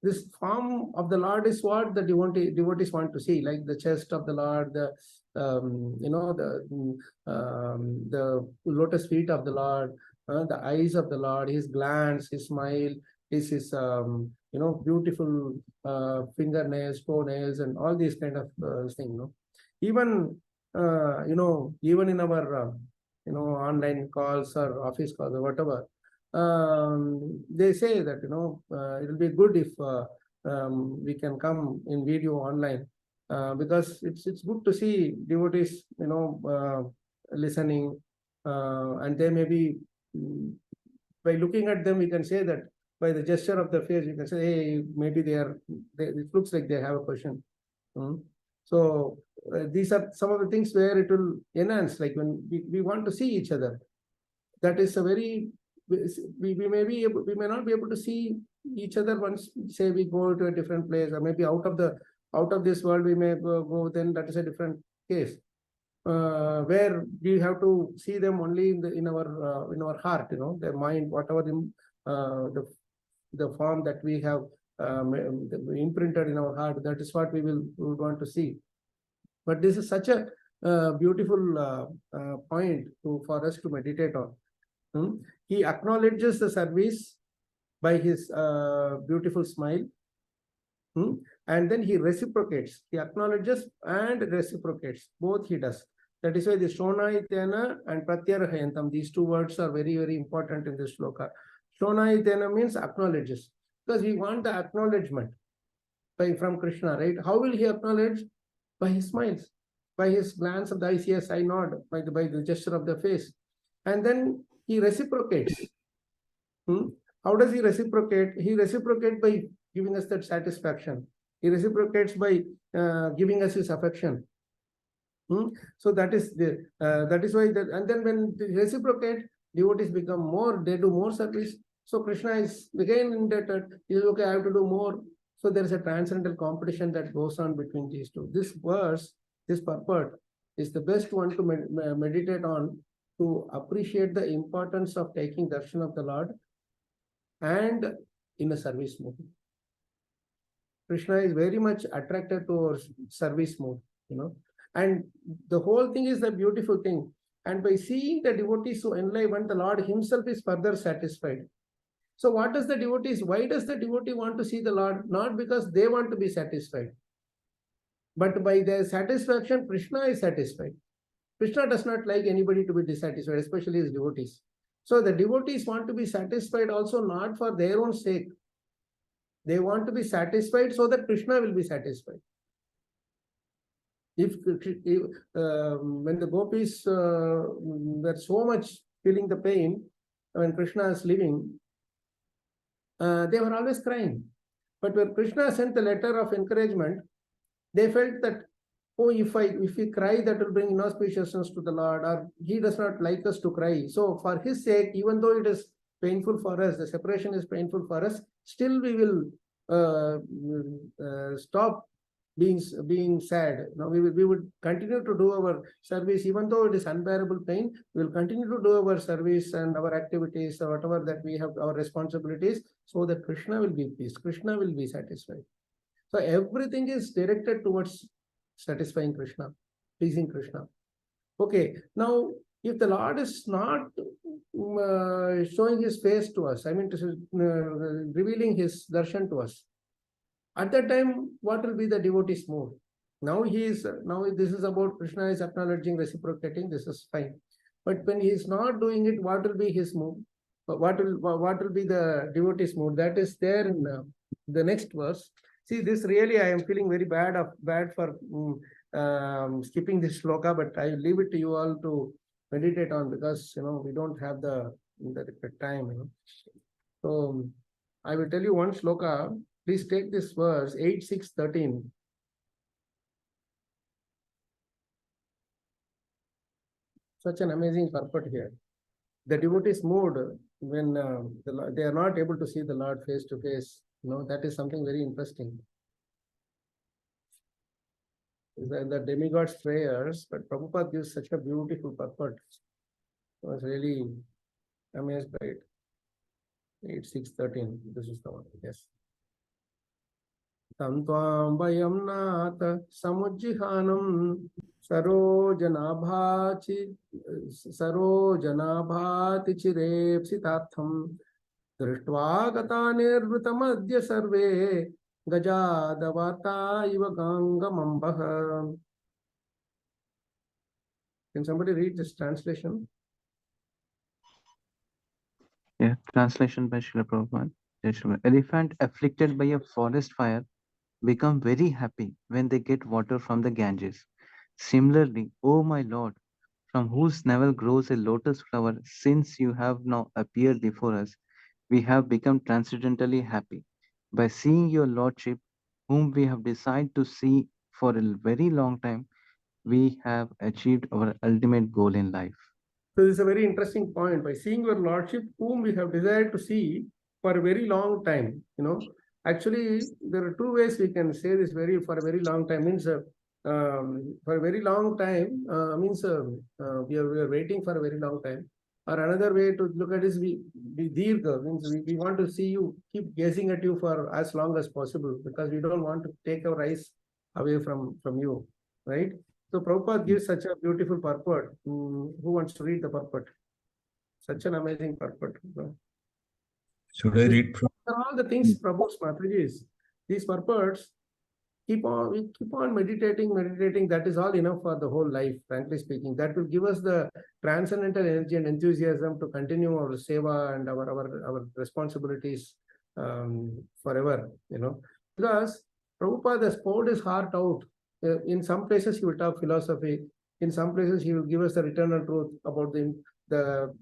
This form of the Lord is what the devotees want to see, like the chest of the Lord, the lotus feet of the Lord, the eyes of the Lord, his glance, his smile, his beautiful fingernails, toenails, and all these kind of things. Even even in our online calls or office calls or whatever. They say that it will be good if we can come in video online, because it's good to see devotees listening, and they may be, by looking at them we can say that by the gesture of the face you can say, hey, maybe it looks like they have a question. So these are some of the things where it will enhance, like when we want to see each other. That is a very, we may not be able to see each other once, say we go to a different place, or maybe out of this world we may go, then that is a different case, where we have to see them only in our heart, their mind, whatever the form that we have imprinted in our heart, that is what we will want to see. But this is such a beautiful point for us to meditate on. He acknowledges the service by his beautiful smile, and then he reciprocates. He acknowledges and reciprocates. Both he does. That is why the Shona Ityana and Pratyarhayantam, these 2 words are very, very important in this shloka. Shonayitena means acknowledges. Because we want the acknowledgement from Krishna, right? How will he acknowledge? By his smiles, by his glance of the eyes, yes, I nod, by the gesture of the face. And then he reciprocates. How does he reciprocate? He reciprocates by giving us that satisfaction. He reciprocates by giving us his affection. So that is why and then when they reciprocate, devotees become more, they do more service. So Krishna is again indebted. He is okay, I have to do more. So there is a transcendental competition that goes on between these two. This verse, this purport, is the best one to meditate on, to appreciate the importance of taking darshan of the Lord and in a service mode. Krishna is very much attracted to service mode, and the whole thing is the beautiful thing. And by seeing the devotees so enlivened, the Lord himself is further satisfied. So what does the devotees, why does the devotee want to see the Lord? Not because they want to be satisfied, but by their satisfaction, Krishna is satisfied. Krishna does not like anybody to be dissatisfied, especially his devotees. So the devotees want to be satisfied also not for their own sake. They want to be satisfied so that Krishna will be satisfied. If when the gopis were so much feeling the pain when Krishna is leaving, they were always crying. But when Krishna sent the letter of encouragement, they felt that, oh, if we cry, that will bring inauspiciousness to the Lord, or he does not like us to cry. So for his sake, even though it is painful for us, the separation is painful for us, still we will stop being sad. Now we would continue to do our service, even though it is unbearable pain. We will continue to do our service and our activities or whatever that we have, our responsibilities, so that Krishna will be pleased, Krishna will be satisfied. So everything is directed towards satisfying Krishna, pleasing Krishna. Okay, now if the Lord is not showing his face to us, I mean revealing his darshan to us, at that time, what will be the devotee's mood? Now this is about Krishna is acknowledging, reciprocating, this is fine. But when he is not doing it, what will be his mood? What will be the devotee's mood? That is there in the next verse. See, this really I am feeling very bad for skipping this shloka, but I leave it to you all to meditate on, because we don't have the time. So I will tell you one shloka. Please take this verse 8, 6, 13. Such an amazing purport here. The devotee's mood when they are not able to see the Lord face to face, that is something very interesting. The demigod's prayers, but Prabhupada gives such a beautiful purport. I was really amazed by it. 8, 6, 13. This is the one. Yes. Tantvam vayam nata samujjihanam sarojanaabhati chirepsitatham drishtva gatanirvృతమద్య sarve gajadavata iva gangamambah. Can somebody read this translation? Yeah, translation by Srila Prabhupada. Elephant afflicted by a forest fire become very happy when they get water from the Ganges. Similarly, O my Lord, from whose navel grows a lotus flower, since you have now appeared before us, we have become transcendently happy. By seeing your Lordship, whom we have decided to see for a very long time, we have achieved our ultimate goal in life. So this is a very interesting point. By seeing your Lordship, whom we have desired to see for a very long time, Actually, there are two ways we can say this. For a very long time means for a very long time means we are waiting for a very long time. Or another way to look at it is we dirgha, means we want to see you, keep gazing at you for as long as possible, because we don't want to take our eyes away from you, right? So Prabhupada gives such a beautiful purport. Who wants to read the purport? Such an amazing purport. Should I read from? These are all the things Prabhu's Mataji is. These purports keep on meditating. That is all enough for the whole life, frankly speaking. That will give us the transcendental energy and enthusiasm to continue our seva and our responsibilities forever, because Prabhupada has poured his heart out. In some places he will talk philosophy, in some places he will give us the eternal truth about the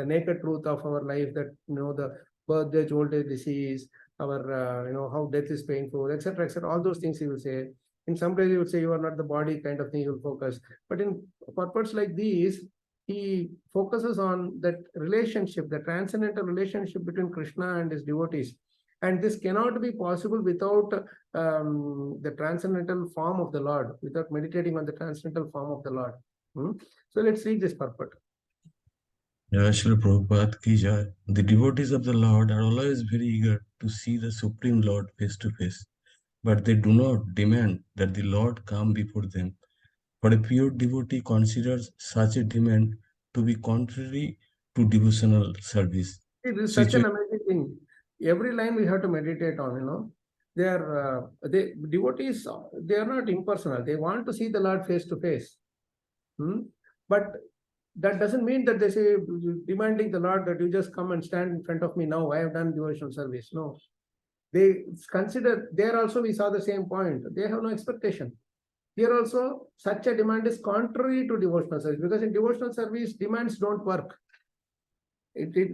naked truth of our life, that the birth age, old age, disease, our how death is painful, etc., etc. All those things he will say. In some places he would say you are not the body, kind of thing he will focus. But in purports like these, he focuses on that relationship, the transcendental relationship between Krishna and his devotees. And this cannot be possible without the transcendental form of the Lord, without meditating on the transcendental form of the Lord. So let's read this purport. Srila Prabhupada ki jai. The devotees of the Lord are always very eager to see the Supreme Lord face to face, but they do not demand that the Lord come before them. For a pure devotee considers such a demand to be contrary to devotional service. It is such an amazing thing. Every line we have to meditate on, they devotees, they are not impersonal. They want to see the Lord face to face. But that doesn't mean that they say, demanding the Lord that you just come and stand in front of me now, I have done devotional service. No. They consider, there also we saw the same point. They have no expectation. Here also, such a demand is contrary to devotional service, because in devotional service, demands don't work.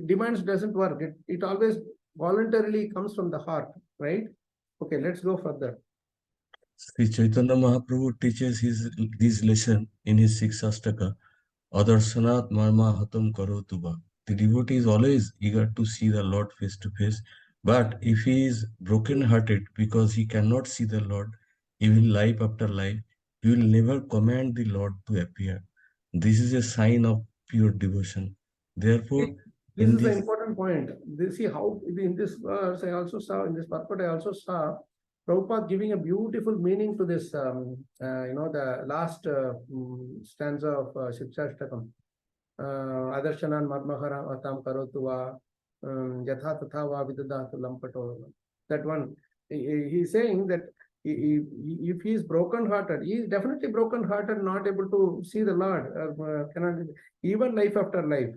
Demands doesn't work. It always voluntarily comes from the heart, right? Okay, let's go further. Sri Chaitanya Mahaprabhu teaches this lesson in his Sikshastaka, Adarsanat Marma Hatam Karotuba. The devotee is always eager to see the Lord face to face, but if he is broken-hearted because he cannot see the Lord, even life after life, he will never command the Lord to appear. This is a sign of pure devotion. Therefore, this is the important point. See how in this verse I also saw, in this purport I also saw Prabhupada giving a beautiful meaning to this, the last stanza of Shikshashtakam. Adarshanan Madmahara Atam Karotuva Yatha Tatha Vidadatu Lampato. That one. He's saying that if he is broken-hearted, he is definitely broken-hearted, not able to see the Lord, cannot, even life after life,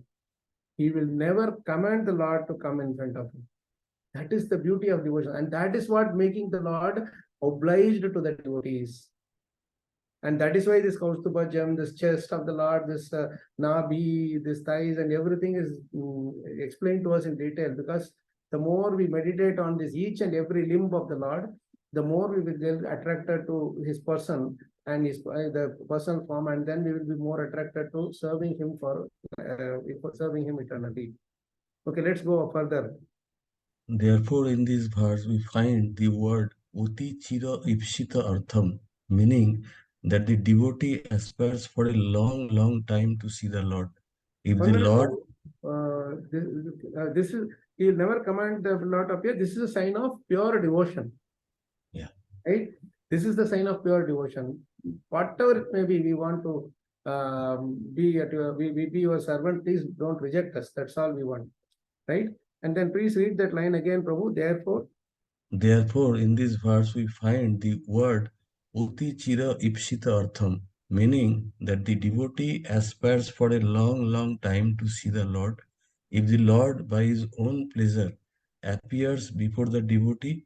he will never command the Lord to come in front of him. That is the beauty of devotion, and that is what making the Lord obliged to the devotees. And that is why this Kaustubhajam, this chest of the Lord, this Nabi, this thighs, and everything is explained to us in detail, because the more we meditate on this each and every limb of the Lord, the more we will get attracted to his person and his the personal form, and then we will be more attracted to serving him serving him eternally. Okay, let's go further. Therefore, in this verse, we find the word Uti Chira Ipshita Artham, meaning that the devotee aspires for a long, long time to see the Lord. If the Lord, this is, he will never command the Lord to appear. This is a sign of pure devotion. Yeah. Right? This is the sign of pure devotion. Whatever it may be, we want to be your servant. Please don't reject us. That's all we want. Right? And then please read that line again, Prabhu. Therefore, in this verse, we find the word Uti Chira Ipshita Artham, meaning that the devotee aspires for a long, long time to see the Lord. If the Lord, by his own pleasure, appears before the devotee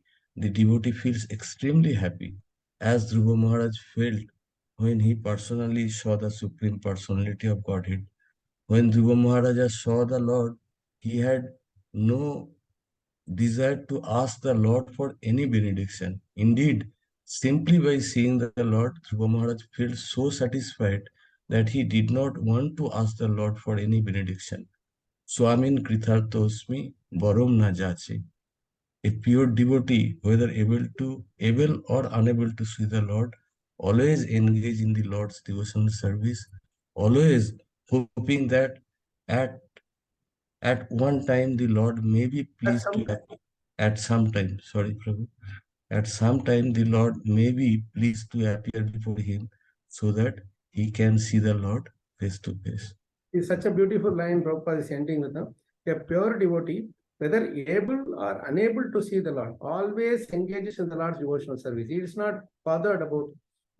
feels extremely happy, as Dhruva Maharaj felt when he personally saw the Supreme Personality of Godhead. When Dhruva Maharaja saw the Lord, he had no desired to ask the Lord for any benediction. Indeed, simply by seeing the Lord, Dhruva Maharaj felt so satisfied that he did not want to ask the Lord for any benediction. Swamin Krithartosmi Varom na jache. A pure devotee, whether able or unable to see the Lord, always engage in the Lord's devotional service, always hoping that at one time the Lord may be pleased to appear. At some time, sorry, Prabhu. At some time the Lord may be pleased to appear before him so that he can see the Lord face to face. It's such a beautiful line Prabhupada is ending with. A pure devotee, whether able or unable to see the Lord, always engages in the Lord's devotional service. He is not bothered about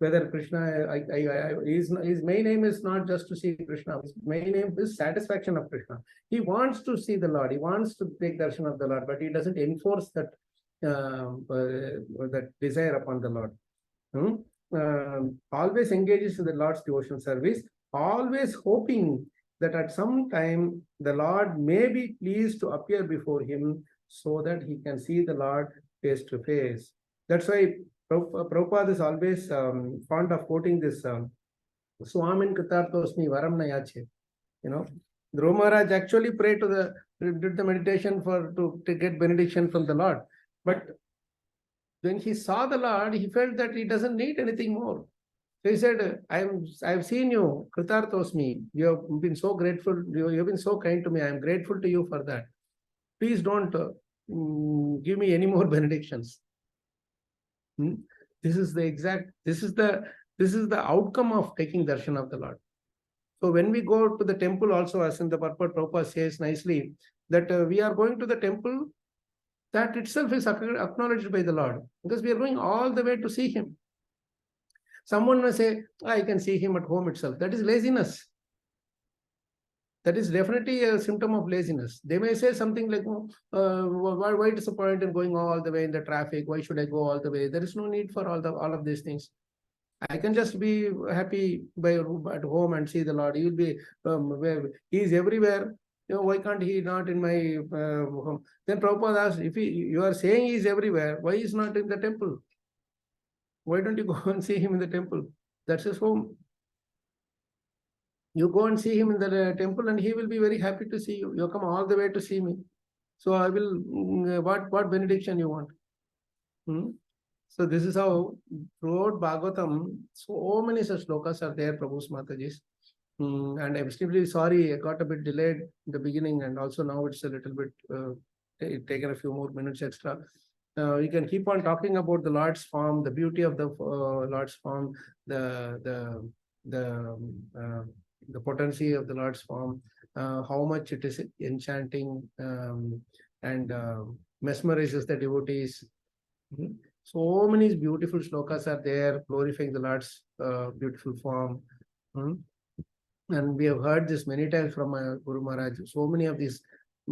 whether Krishna, his main aim is not just to see Krishna. His main aim is satisfaction of Krishna. He wants to see the Lord. He wants to take darshan of the Lord, but he doesn't enforce that desire upon the Lord. Always engages in the Lord's devotional service, always hoping that at some time the Lord may be pleased to appear before him so that he can see the Lord face to face. That's why Prabhupada is always fond of quoting this Swamin Kritarthosmi Varam Nayache. You know, Dhruva Maharaj actually prayed did the meditation to get benediction from the Lord. But when he saw the Lord, he felt that he doesn't need anything more. So he said, I've seen you, Kritarthosmi. You have been so grateful. You've been so kind to me. I'm grateful to you for that. Please don't give me any more benedictions. This is the outcome of taking darshan of the Lord. So when we go to the temple also, as in the purport, Prabhupada says nicely, that we are going to the temple, that itself is acknowledged by the Lord, because we are going all the way to see him. Someone may say, I can see him at home itself. That is laziness. That is definitely a symptom of laziness. They may say something like, why is the point in going all the way in the traffic? Why should I go all the way? There is no need for all of these things. I can just be happy at home and see the Lord. He will be, he is everywhere. Why can't he not in my home? Then Prabhupada asked, if you are saying he is everywhere, why is not in the temple? Why don't you go and see him in the temple? That's his home. You go and see him in the temple and he will be very happy to see you. You come all the way to see me. So I will, what benediction you want? So this is how throughout Bhagavatam, so many such slokas are there, Prabhu's Matajis. And I'm extremely sorry, I got a bit delayed in the beginning, and also now it's a little bit taken a few more minutes extra. We can keep on talking about the Lord's form, the beauty of the Lord's form, the potency of the Lord's form, how much it is enchanting and mesmerizes the devotees. So many beautiful slokas are there glorifying the Lord's beautiful form. And we have heard this many times from Guru Maharaj. So many of these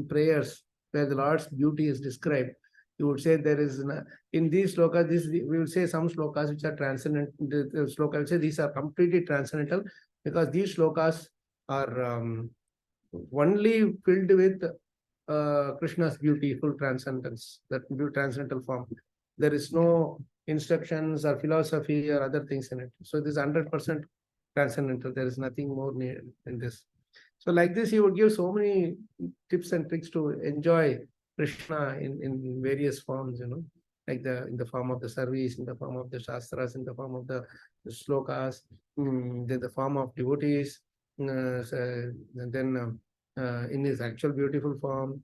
prayers where the Lord's beauty is described. You would say there is, in these slokas, we will say some slokas which are transcendental. The sloka will say these are completely transcendental, because these slokas are only filled with Krishna's beautiful transcendence, that transcendental form. There is no instructions or philosophy or other things in it. So this is 100% transcendental. There is nothing more in this. So like this, he would give so many tips and tricks to enjoy Krishna in various forms, like in the form of the service, in the form of the shastras, in the form of the slokas, then the form of devotees, and then in his actual beautiful form.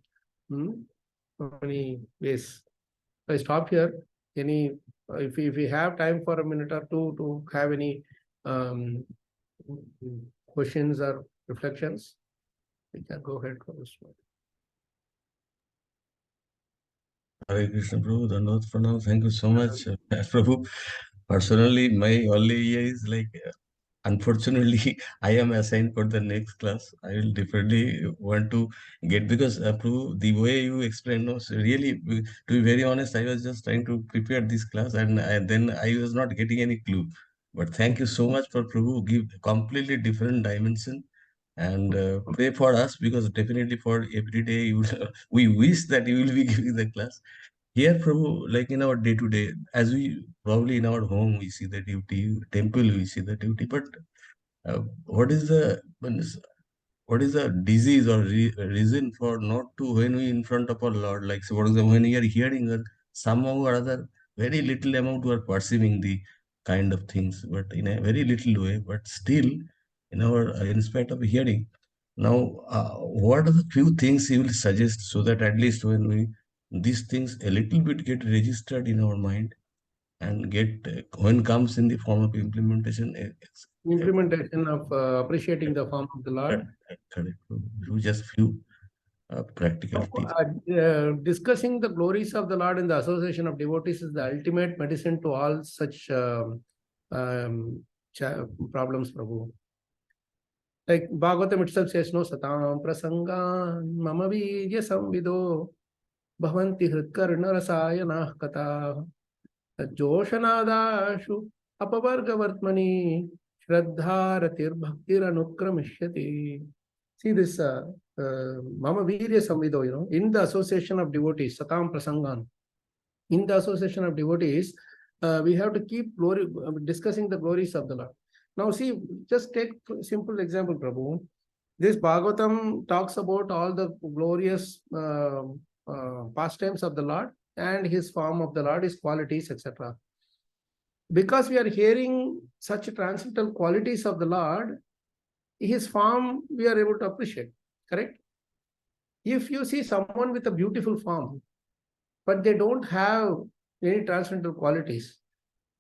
So many ways. I stop here. If we have time for a minute or two to have any questions or reflections, we can go ahead for this one. Hare Krishna Prabhu, Dandavat Pranam. Thank you so much, Prabhu. Personally, my only is like, unfortunately, I am assigned for the next class. I will definitely want to get, because Prabhu, the way you explained, no, so really, to be very honest, I was just trying to prepare this class, and then I was not getting any clue. But thank you so much for Prabhu, give completely different dimension, and pray for us, because definitely for every day you we wish that you will be giving the class. Here, Prabhu, like in our day to day, as we probably in our home we see the duty, temple we see the duty, but what is the disease or reason for not to, when we in front of our Lord, like, so for example, when we are hearing that somehow or other, very little amount we are perceiving the kind of things, but in a very little way, but still in spite of hearing. Now, what are the few things you will suggest, so that at least when these things a little bit get registered in our mind, and get when comes in the form of implementation, Implementation of appreciating the form of the Lord. correct. Just few practical teaching. Discussing the glories of the Lord in the association of devotees is the ultimate medicine to all such problems, Prabhu. Like Bhagavatam itself says, no satam prasangan mama virya samvido bhavanti hritkarna rasayana kata joshanadashu apavarga vartmani shraddharatir bhaktir anukramishyati. See this mama virya samvido, in the association of devotees, satam prasangan. In the association of devotees, we have to keep discussing the glories of the Lord. Now see, just take simple example, Prabhu. This Bhagavatam talks about all the glorious pastimes of the Lord and his form of the Lord, his qualities, etc. Because we are hearing such transcendental qualities of the Lord, his form we are able to appreciate, correct? If you see someone with a beautiful form, but they don't have any transcendental qualities,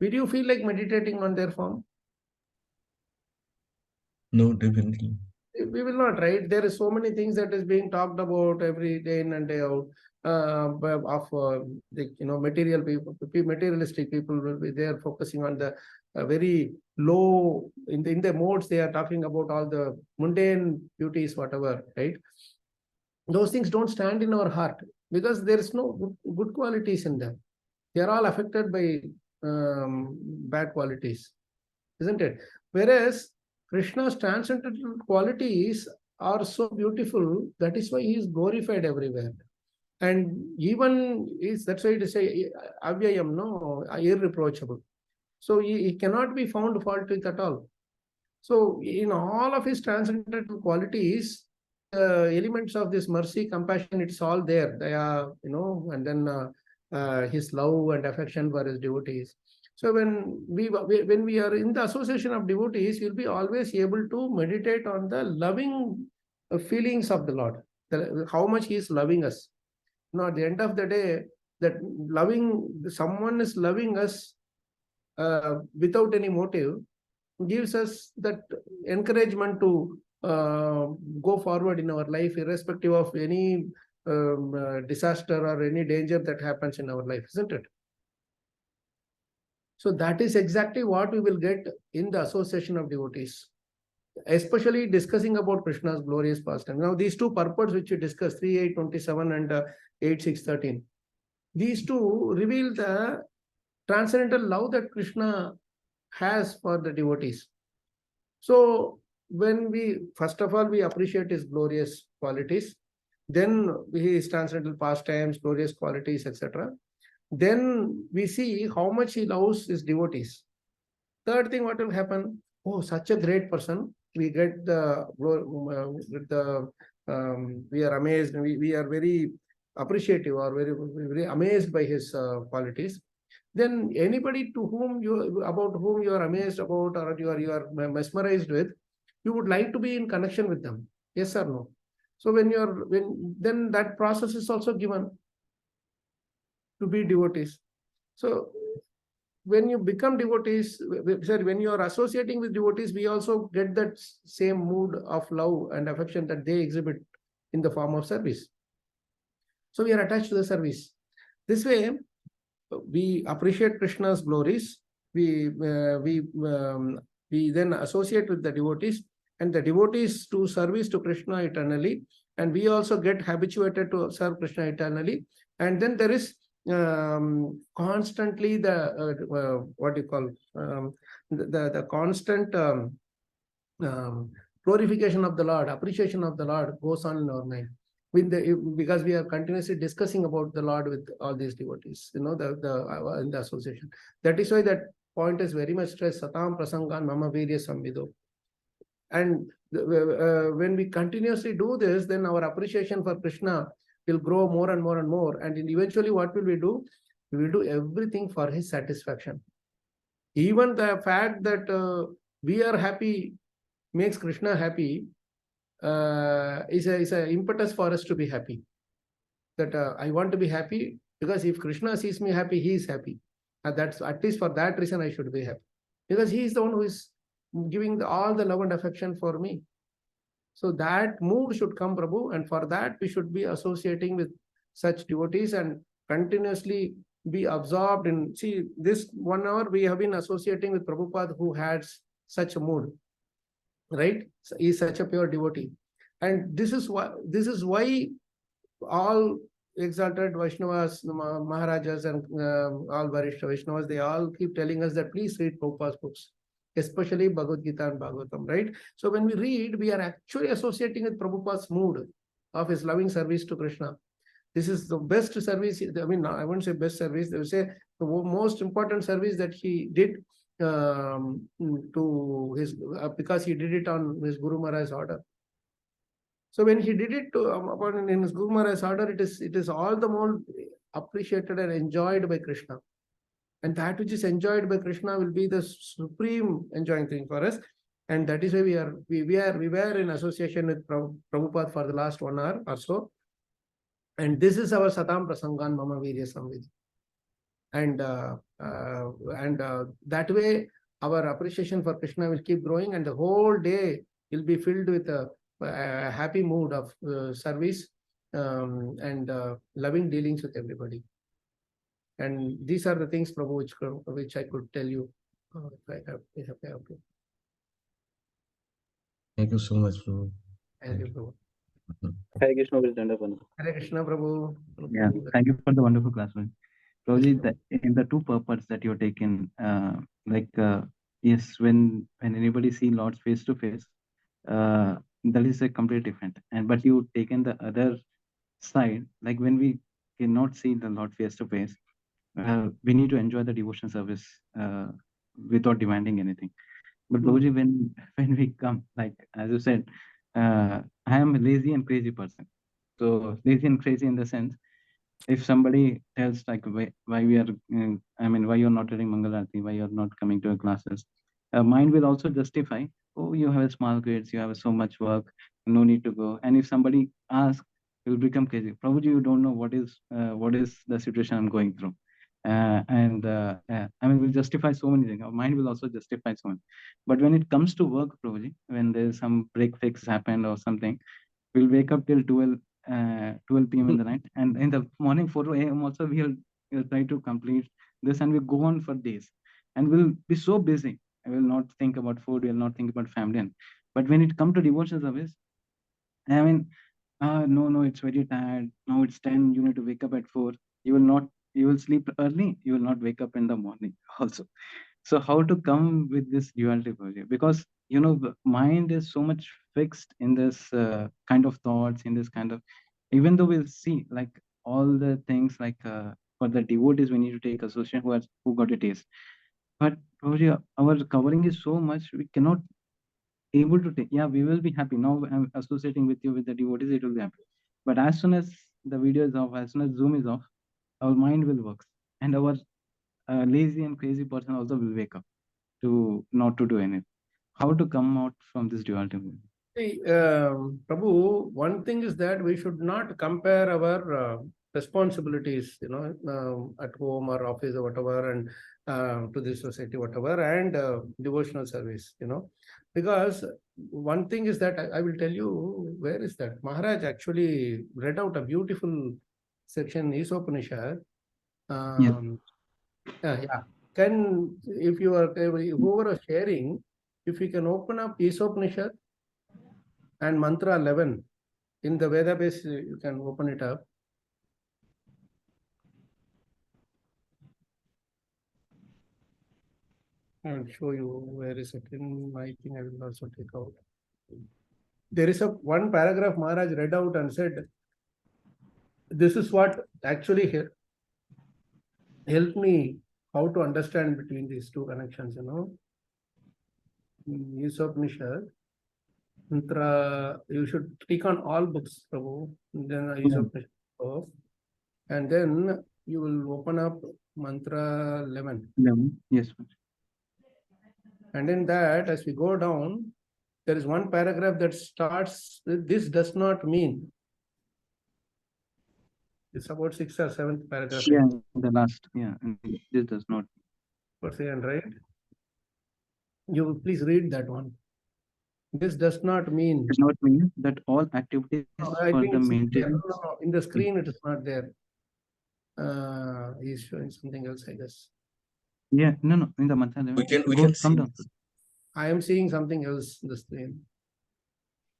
will you feel like meditating on their form? No, definitely. We will not, right? There is so many things that is being talked about every day in and day out material people, materialistic people will be there focusing on the very low, in the modes they are talking about all the mundane beauties, whatever, right? Those things don't stand in our heart because there is no good qualities in them. They are all affected by bad qualities, isn't it? Whereas Krishna's transcendental qualities are so beautiful, that is why he is glorified everywhere. And even that's why it is avyayam, no, irreproachable. So he cannot be found fault with at all. So in all of his transcendental qualities, elements of this mercy, compassion, it's all there. They are, and then his love and affection for his devotees. So when we are in the association of devotees, we'll be always able to meditate on the loving feelings of the Lord, how much he is loving us. Now, at the end of the day, that someone is loving us without any motive gives us that encouragement to go forward in our life, irrespective of any disaster or any danger that happens in our life, isn't it? So that is exactly what we will get in the association of devotees, especially discussing about Krishna's glorious pastime. Now, these two purports which we discussed, 3.8.27 and 8.6.13, these two reveal the transcendental love that Krishna has for the devotees. So when first of all, we appreciate his glorious qualities, then his transcendental pastimes, glorious qualities, etc. Then we see how much he loves his devotees. Third thing, what will happen? Oh, such a great person. We get we are amazed. We are very appreciative or very amazed by his qualities. Then anybody about whom you are amazed about or you are mesmerized with, you would like to be in connection with them. Yes or no? So then that process is also given to be devotees. So when you become devotees, when you are associating with devotees, we also get that same mood of love and affection that they exhibit in the form of service. So we are attached to the service. This way, we appreciate Krishna's glories. We then associate with the devotees, and the devotees do service to Krishna eternally, and we also get habituated to serve Krishna eternally. And then there is constantly the the constant glorification of the Lord, appreciation of the Lord goes on in our mind. Because we are continuously discussing about the Lord with all these devotees, in the association. That is why that point is very much stressed, satam prasangan mama virya samvido. And when we continuously do this, then our appreciation for Krishna will grow more and more and more. And eventually what will we do? We will do everything for his satisfaction. Even the fact that we are happy makes Krishna happy is an impetus for us to be happy. That I want to be happy because if Krishna sees me happy, he is happy. And that's at least for that reason I should be happy. Because he is the one who is giving all the love and affection for me. So that mood should come, Prabhu, and for that we should be associating with such devotees and continuously be absorbed in. See, this 1 hour we have been associating with Prabhupada, who had such a mood, right? So he is such a pure devotee, and this is why all exalted Vaishnavas, Maharajas, and all Varishta Vaishnavas, they all keep telling us that please read Prabhupada's books, especially Bhagavad Gita and Bhagavatam, right? So when we read, we are actually associating with Prabhupada's mood of his loving service to Krishna. This is the best service. I mean, I won't say best service. They will say the most important service that he did to his, because he did it on his Guru Maharaj's order. So when he did it in his Guru Maharaj's order, it is all the more appreciated and enjoyed by Krishna. And that which is enjoyed by Krishna will be the supreme enjoying thing for us. And that is why we were in association with Prabhupada for the last 1 hour or so. And this is our Satam Prasangan Mama Virya Samvidhi. And that way our appreciation for Krishna will keep growing, and the whole day will be filled with a happy mood of service and loving dealings with everybody. And these are the things, Prabhu, which I could tell you. If I have to. Thank you so much, Prabhu. Thank you, Prabhu. Hare Krishna will stand up. Hare Krishna, Prabhu. Yeah, thank you for the wonderful class. Prabhuji, in the two purports that you've taken, yes, when anybody see Lord's face to face, that is a complete different. But you taken the other side, like when we cannot see the Lord face to face, we need to enjoy the devotion service without demanding anything. But Prabhuji, when we come, like as you said, I am a lazy and crazy person. So lazy and crazy in the sense, if somebody tells like why we are, why you're not reading Mangalarti, why you're not coming to our classes, mind will also justify, oh, you have a small grades, you have so much work, no need to go. And if somebody asks, you will become crazy. Prabhuji, you don't know what is the situation I'm going through. We'll justify so many things. Our mind will also justify so much. But when it comes to work, Prabhuji, when there's some break fix happened or something, we'll wake up till 12 p.m. in the night, and in the morning 4 a.m. also we'll try to complete this, and we go on for days, and we'll be so busy. I will not think about food, we'll not think about family. But when it comes to devotion service, no, it's very tired. Now it's 10, you need to wake up at 4. You will sleep early, you will not wake up in the morning also. So how to come with this duality, because the mind is so much fixed in this kind of thoughts, in this kind of, even though we'll see like all the things like for the devotees we need to take association who got a taste. But our covering is so much, we cannot able to take. Yeah, we will be happy now. I'm associating with you with the devotees, it will be happy. But as soon as the video is off, as soon as Zoom is off, our mind will work, and our lazy and crazy person also will wake up to not to do anything. How to come out from this duality? See, Prabhu, one thing is that we should not compare our responsibilities, at home or office or whatever, and to the society, whatever, and devotional service, because one thing is that I will tell you, where is that? Maharaj actually read out a beautiful section, Isopanishad. Yes. Yeah. If you are, whoever is sharing, if you can open up Isopanishad and Mantra 11 in the Veda base, you can open it up. I will show you where is it. I think I will also take out. There is one paragraph Maharaj read out and said, this is what actually helped me how to understand between these two connections, Isopanishad. Mantra, you should click on all books, Prabhu. Then Isopanishad, and then you will open up Mantra 11. 11, yes. And in that, as we go down, there is one paragraph that starts with, this does not mean. It's about 6th or 7th paragraph. Yeah, the last, this does not. Right? You please read that one. This does not mean. Does not mean that all activities I for think the it's there. maintenance. No, in the screen it is not there. He's showing something else, I guess. Yeah, no, in the mantra 11. We Go, can come see. down. I am seeing something else in the screen.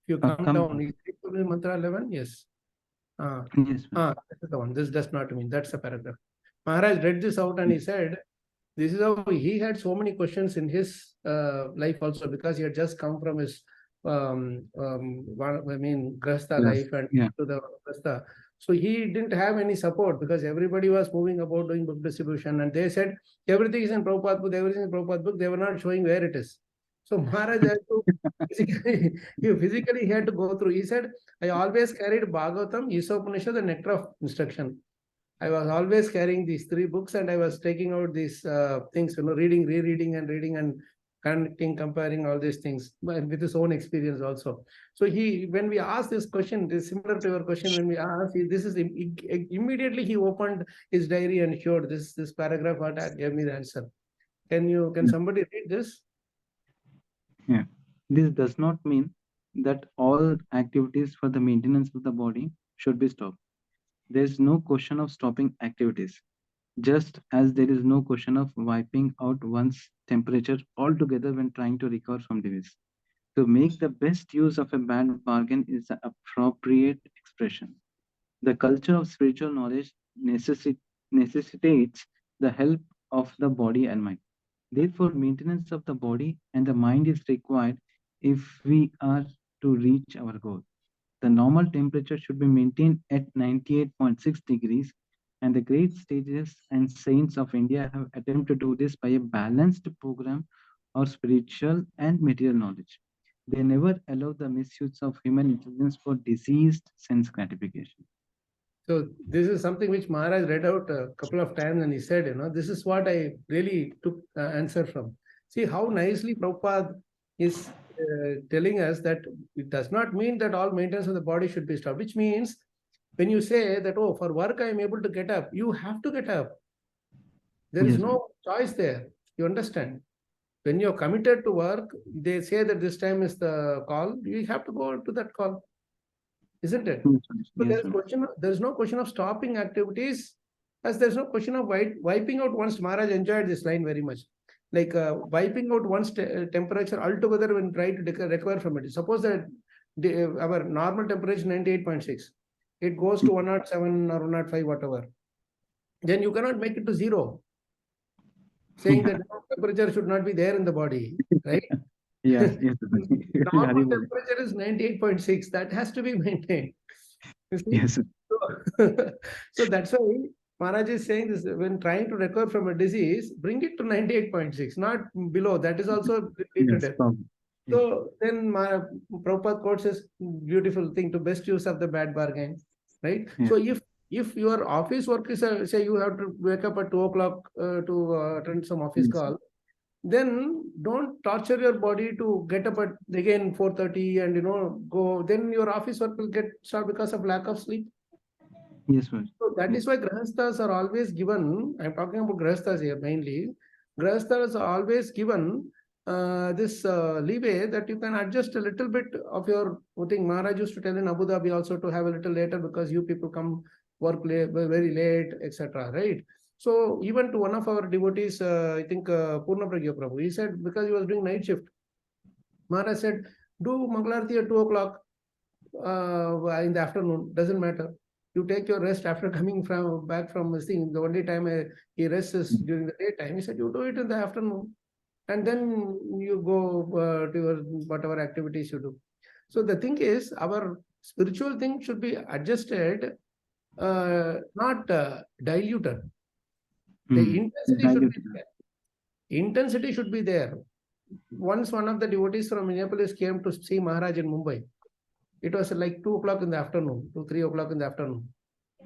If you come Come down, is it in mantra 11? Yes. Yes, This is the one. This does not mean. That's the paragraph. Maharaj read this out and he said, this is how he had so many questions in his life also, because he had just come from his Grasta Yes, life and yeah. to the Grasta. So he didn't have any support because everybody was moving about doing book distribution, and they said everything is in Prabhupada book, everything is in Prabhupada book. They were not showing where it is. So Maharaj had to physically he had to go through. He said, I always carried Bhagavatam, Ishopanishad, and Nectar of Instruction. I was always carrying these three books and I was taking out these things, reading, rereading, and reading and connecting, comparing all these things with his own experience also. So when we asked this question, this is similar to your question, when we asked, immediately he opened his diary and showed this paragraph what gave me the answer. Can somebody read this? Yeah. This does not mean that all activities for the maintenance of the body should be stopped. There is no question of stopping activities, just as there is no question of wiping out one's temperature altogether when trying to recover from disease. To make the best use of a bad bargain is the appropriate expression. The culture of spiritual knowledge necessitates the help of the body and mind. Therefore, maintenance of the body and the mind is required if we are to reach our goal. The normal temperature should be maintained at 98.6 degrees, and the great sages and saints of India have attempted to do this by a balanced program of spiritual and material knowledge. They never allow the misuse of human intelligence for diseased sense gratification. So this is something which Maharaj read out a couple of times and he said, this is what I really took answer from. See how nicely Prabhupada is telling us that it does not mean that all maintenance of the body should be stopped, which means when you say that, oh, for work I am able to get up, you have to get up. There is no choice there. You understand? When you're committed to work, they say that this time is the call, you have to go to that call. Isn't it? So there's no question of stopping activities, as there's no question of wiping out one's. Maharaj enjoyed this line very much. Like wiping out one's temperature altogether when trying to recover from it. Suppose that our normal temperature is 98.6. It goes to 107 or 105, whatever. Then you cannot make it to 0. Saying that temperature should not be there in the body, right? Yes. Normal temperature is 98.6. That has to be maintained. You see? Yes. So that's why Maharaj is saying this, when trying to recover from a disease, bring it to 98.6, not below. That is also treated. So then Prabhupada quotes this beautiful thing, to best use of the bad bargain, right? Yeah. So if your office work is, say you have to wake up at 2 o'clock to attend some office call, then don't torture your body to get up at again 4:30 and go. Then your office work will get start because of lack of sleep. Yes, sir. So that is why grahasthas are always given. I'm talking about grahasthas here mainly. Grahasthas are always given this leeway that you can adjust a little bit of your thing. Maharaj used to tell in Abu Dhabi also to have a little later because you people come work very late, etc. Right? So even to one of our devotees, I think Purna Pragya Prabhu, he said because he was doing night shift, Maharaj said, do Mangalarti at 2 o'clock in the afternoon, doesn't matter. You take your rest after coming back from this thing. The only time he rests is during the daytime. He said, you do it in the afternoon. And then you go to your whatever activities you do. So the thing is, our spiritual thing should be adjusted, not diluted. The intensity should be there. Once one of the devotees from Minneapolis came to see Maharaj in Mumbai. It was like 2 o'clock in the afternoon, 2, 3 o'clock in the afternoon.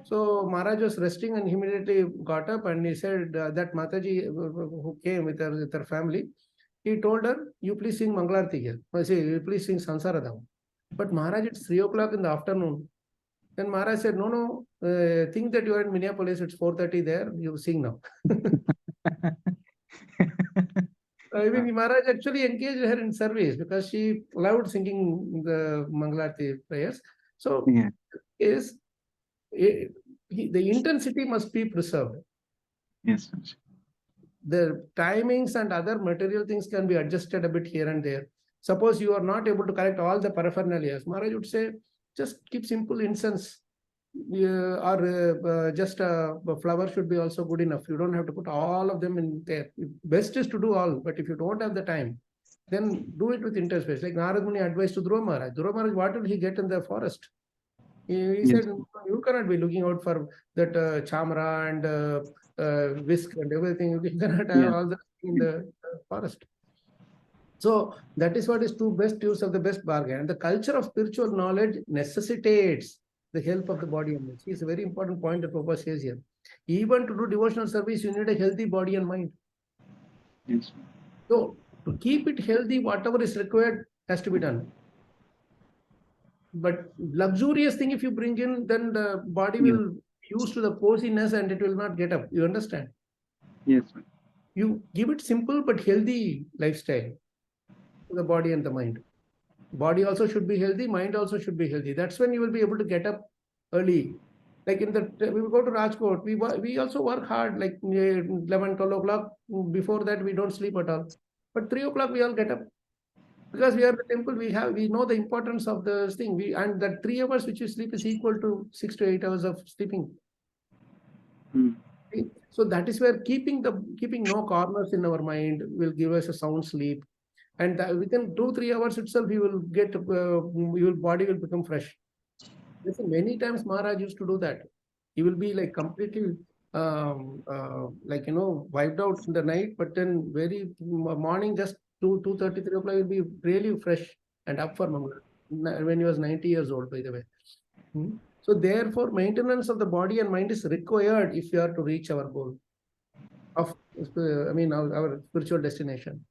So Maharaj was resting and immediately got up and he said that Mataji who came with her family, he told her, you please sing Mangalarti here. I say, you please sing Sansaradam. But Maharaj, it's 3 o'clock in the afternoon. Then Maharaj said, no, think that you are in Minneapolis, it's 4:30 there, you sing now. I mean, Maharaj actually engaged her in service because she loved singing the Mangalarti prayers. So, Yeah. the intensity must be preserved. Yes, Maharaj. The timings and other material things can be adjusted a bit here and there. Suppose you are not able to collect all the paraphernalia, Maharaj would say, just keep simple incense. Or just a flower should be also good enough. You don't have to put all of them in there. Best is to do all, but if you don't have the time, then do it with interface. Like Narad Muni advised to Dhruva Maharaj. Dhruva Maharaj, what will he get in the forest? He Yes. said, you cannot be looking out for that chamra and whisk and everything. You cannot have all that in the forest. So that is what is true best use of the best bargain. And the culture of spiritual knowledge necessitates the help of the body and mind. See, it's a very important point that Prabhupada says here. Even to do devotional service, you need a healthy body and mind. Yes. So to keep it healthy, whatever is required has to be done. But luxurious thing, if you bring in, then the body will be used to the coziness and it will not get up. You understand? Yes. You give it simple but healthy lifestyle to the body and the mind. Body also should be healthy, mind also should be healthy. That's when you will be able to get up early. Like we will go to Rajkot, we also work hard, like 11, 12 o'clock. Before that, we don't sleep at all. But 3 o'clock, we all get up. Because we are the temple, we know the importance of the thing. And that 3 hours which you sleep is equal to 6 to 8 hours of sleeping. So that is where keeping no corners in our mind will give us a sound sleep. And within 2-3 hours itself, you will get your body will become fresh. Listen, many times Maharaj used to do that. He will be like completely wiped out in the night, but then very morning, just 2:30, 3 o'clock, he will be really fresh and up for Mangala when he was 90 years old, by the way. So therefore, maintenance of the body and mind is required if you are to reach our goal of, our spiritual destination.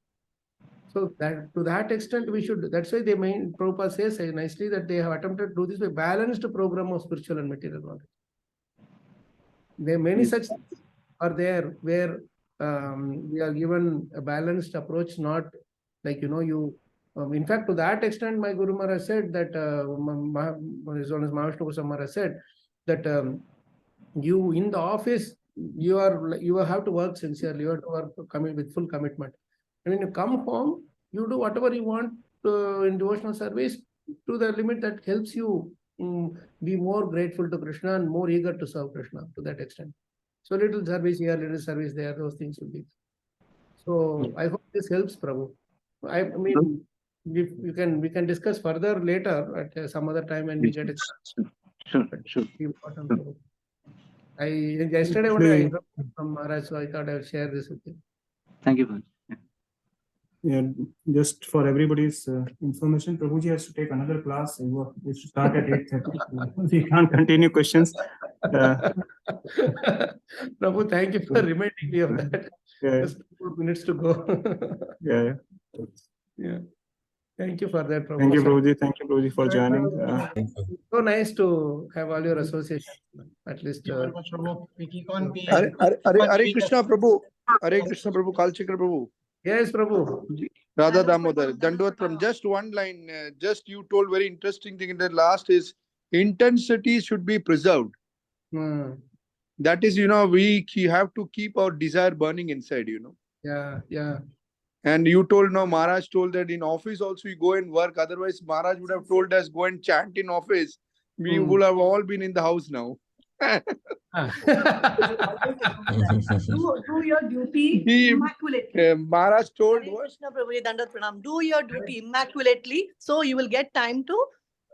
So that to that extent we should. That's why Prabhupada says nicely that they have attempted to do this by balanced program of spiritual and material knowledge. There are many such things are there where we are given a balanced approach, not like in fact, to that extent, my Guru Maharaj said that his Holiness Mahavishnu Goswami Maharaj said that you in the office you have to work sincerely. You have to work with full commitment. And when you come home, you do whatever you want in devotional service to the limit that helps you be more grateful to Krishna and more eager to serve Krishna to that extent. So little service here, little service there, those things will be. So I hope this helps, Prabhu. I mean, we can discuss further later at some other time when we get a chance. Sure. Yesterday only I heard from Maharaj, so I thought I would share this with you. Thank you, Maharaj. Yeah, just for everybody's information, Prabhuji has to take another class. We should start at 8:30. We can't continue questions. Prabhu, thank you for reminding me of that. Yeah. Just 4 minutes to go. Yeah. Thank you for that, Prabhu. Thank you, Prabhuji. Thank you, Prabhuji, for joining. So nice to have all your association. At least. Thank you very much, Prabhu. We keep on being. Hare Krishna Prabhu. Hare Krishna Prabhu. Kalachakra Prabhu. Yes, Prabhu. Radha Damodar. Dandovat from just one line. Just you told very interesting thing in the last is intensity should be preserved. That is, we have to keep our desire burning inside, Yeah. And you told, Maharaj told that in office also you go and work. Otherwise, Maharaj would have told us go and chant in office. We would have all been in the house now. Do your duty immaculately. Maharaj told Hare what? Krishna Prabhu, Dandat Pranam. Do your duty immaculately, so you will get time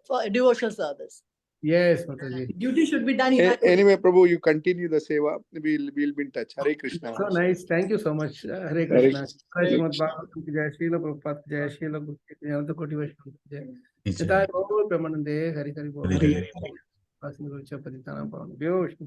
for devotional service. Yes, Mataji. Duty should be done immaculately. Anyway, Prabhu, you continue the seva. We'll be in touch. Hare Krishna. So nice. Thank you so much. Hare Krishna. Srimad Bhagavatam ki jai, Srila Prabhupada ki jai, Srila Guru ki jai, Ananta Koti Vaishnava ki jai. Nitai Gaur Premanande, Hari Hari Bol. Hari Hari. Vasni Guru Chapati Tanam Pavan. Vyo Vishnu Vyo.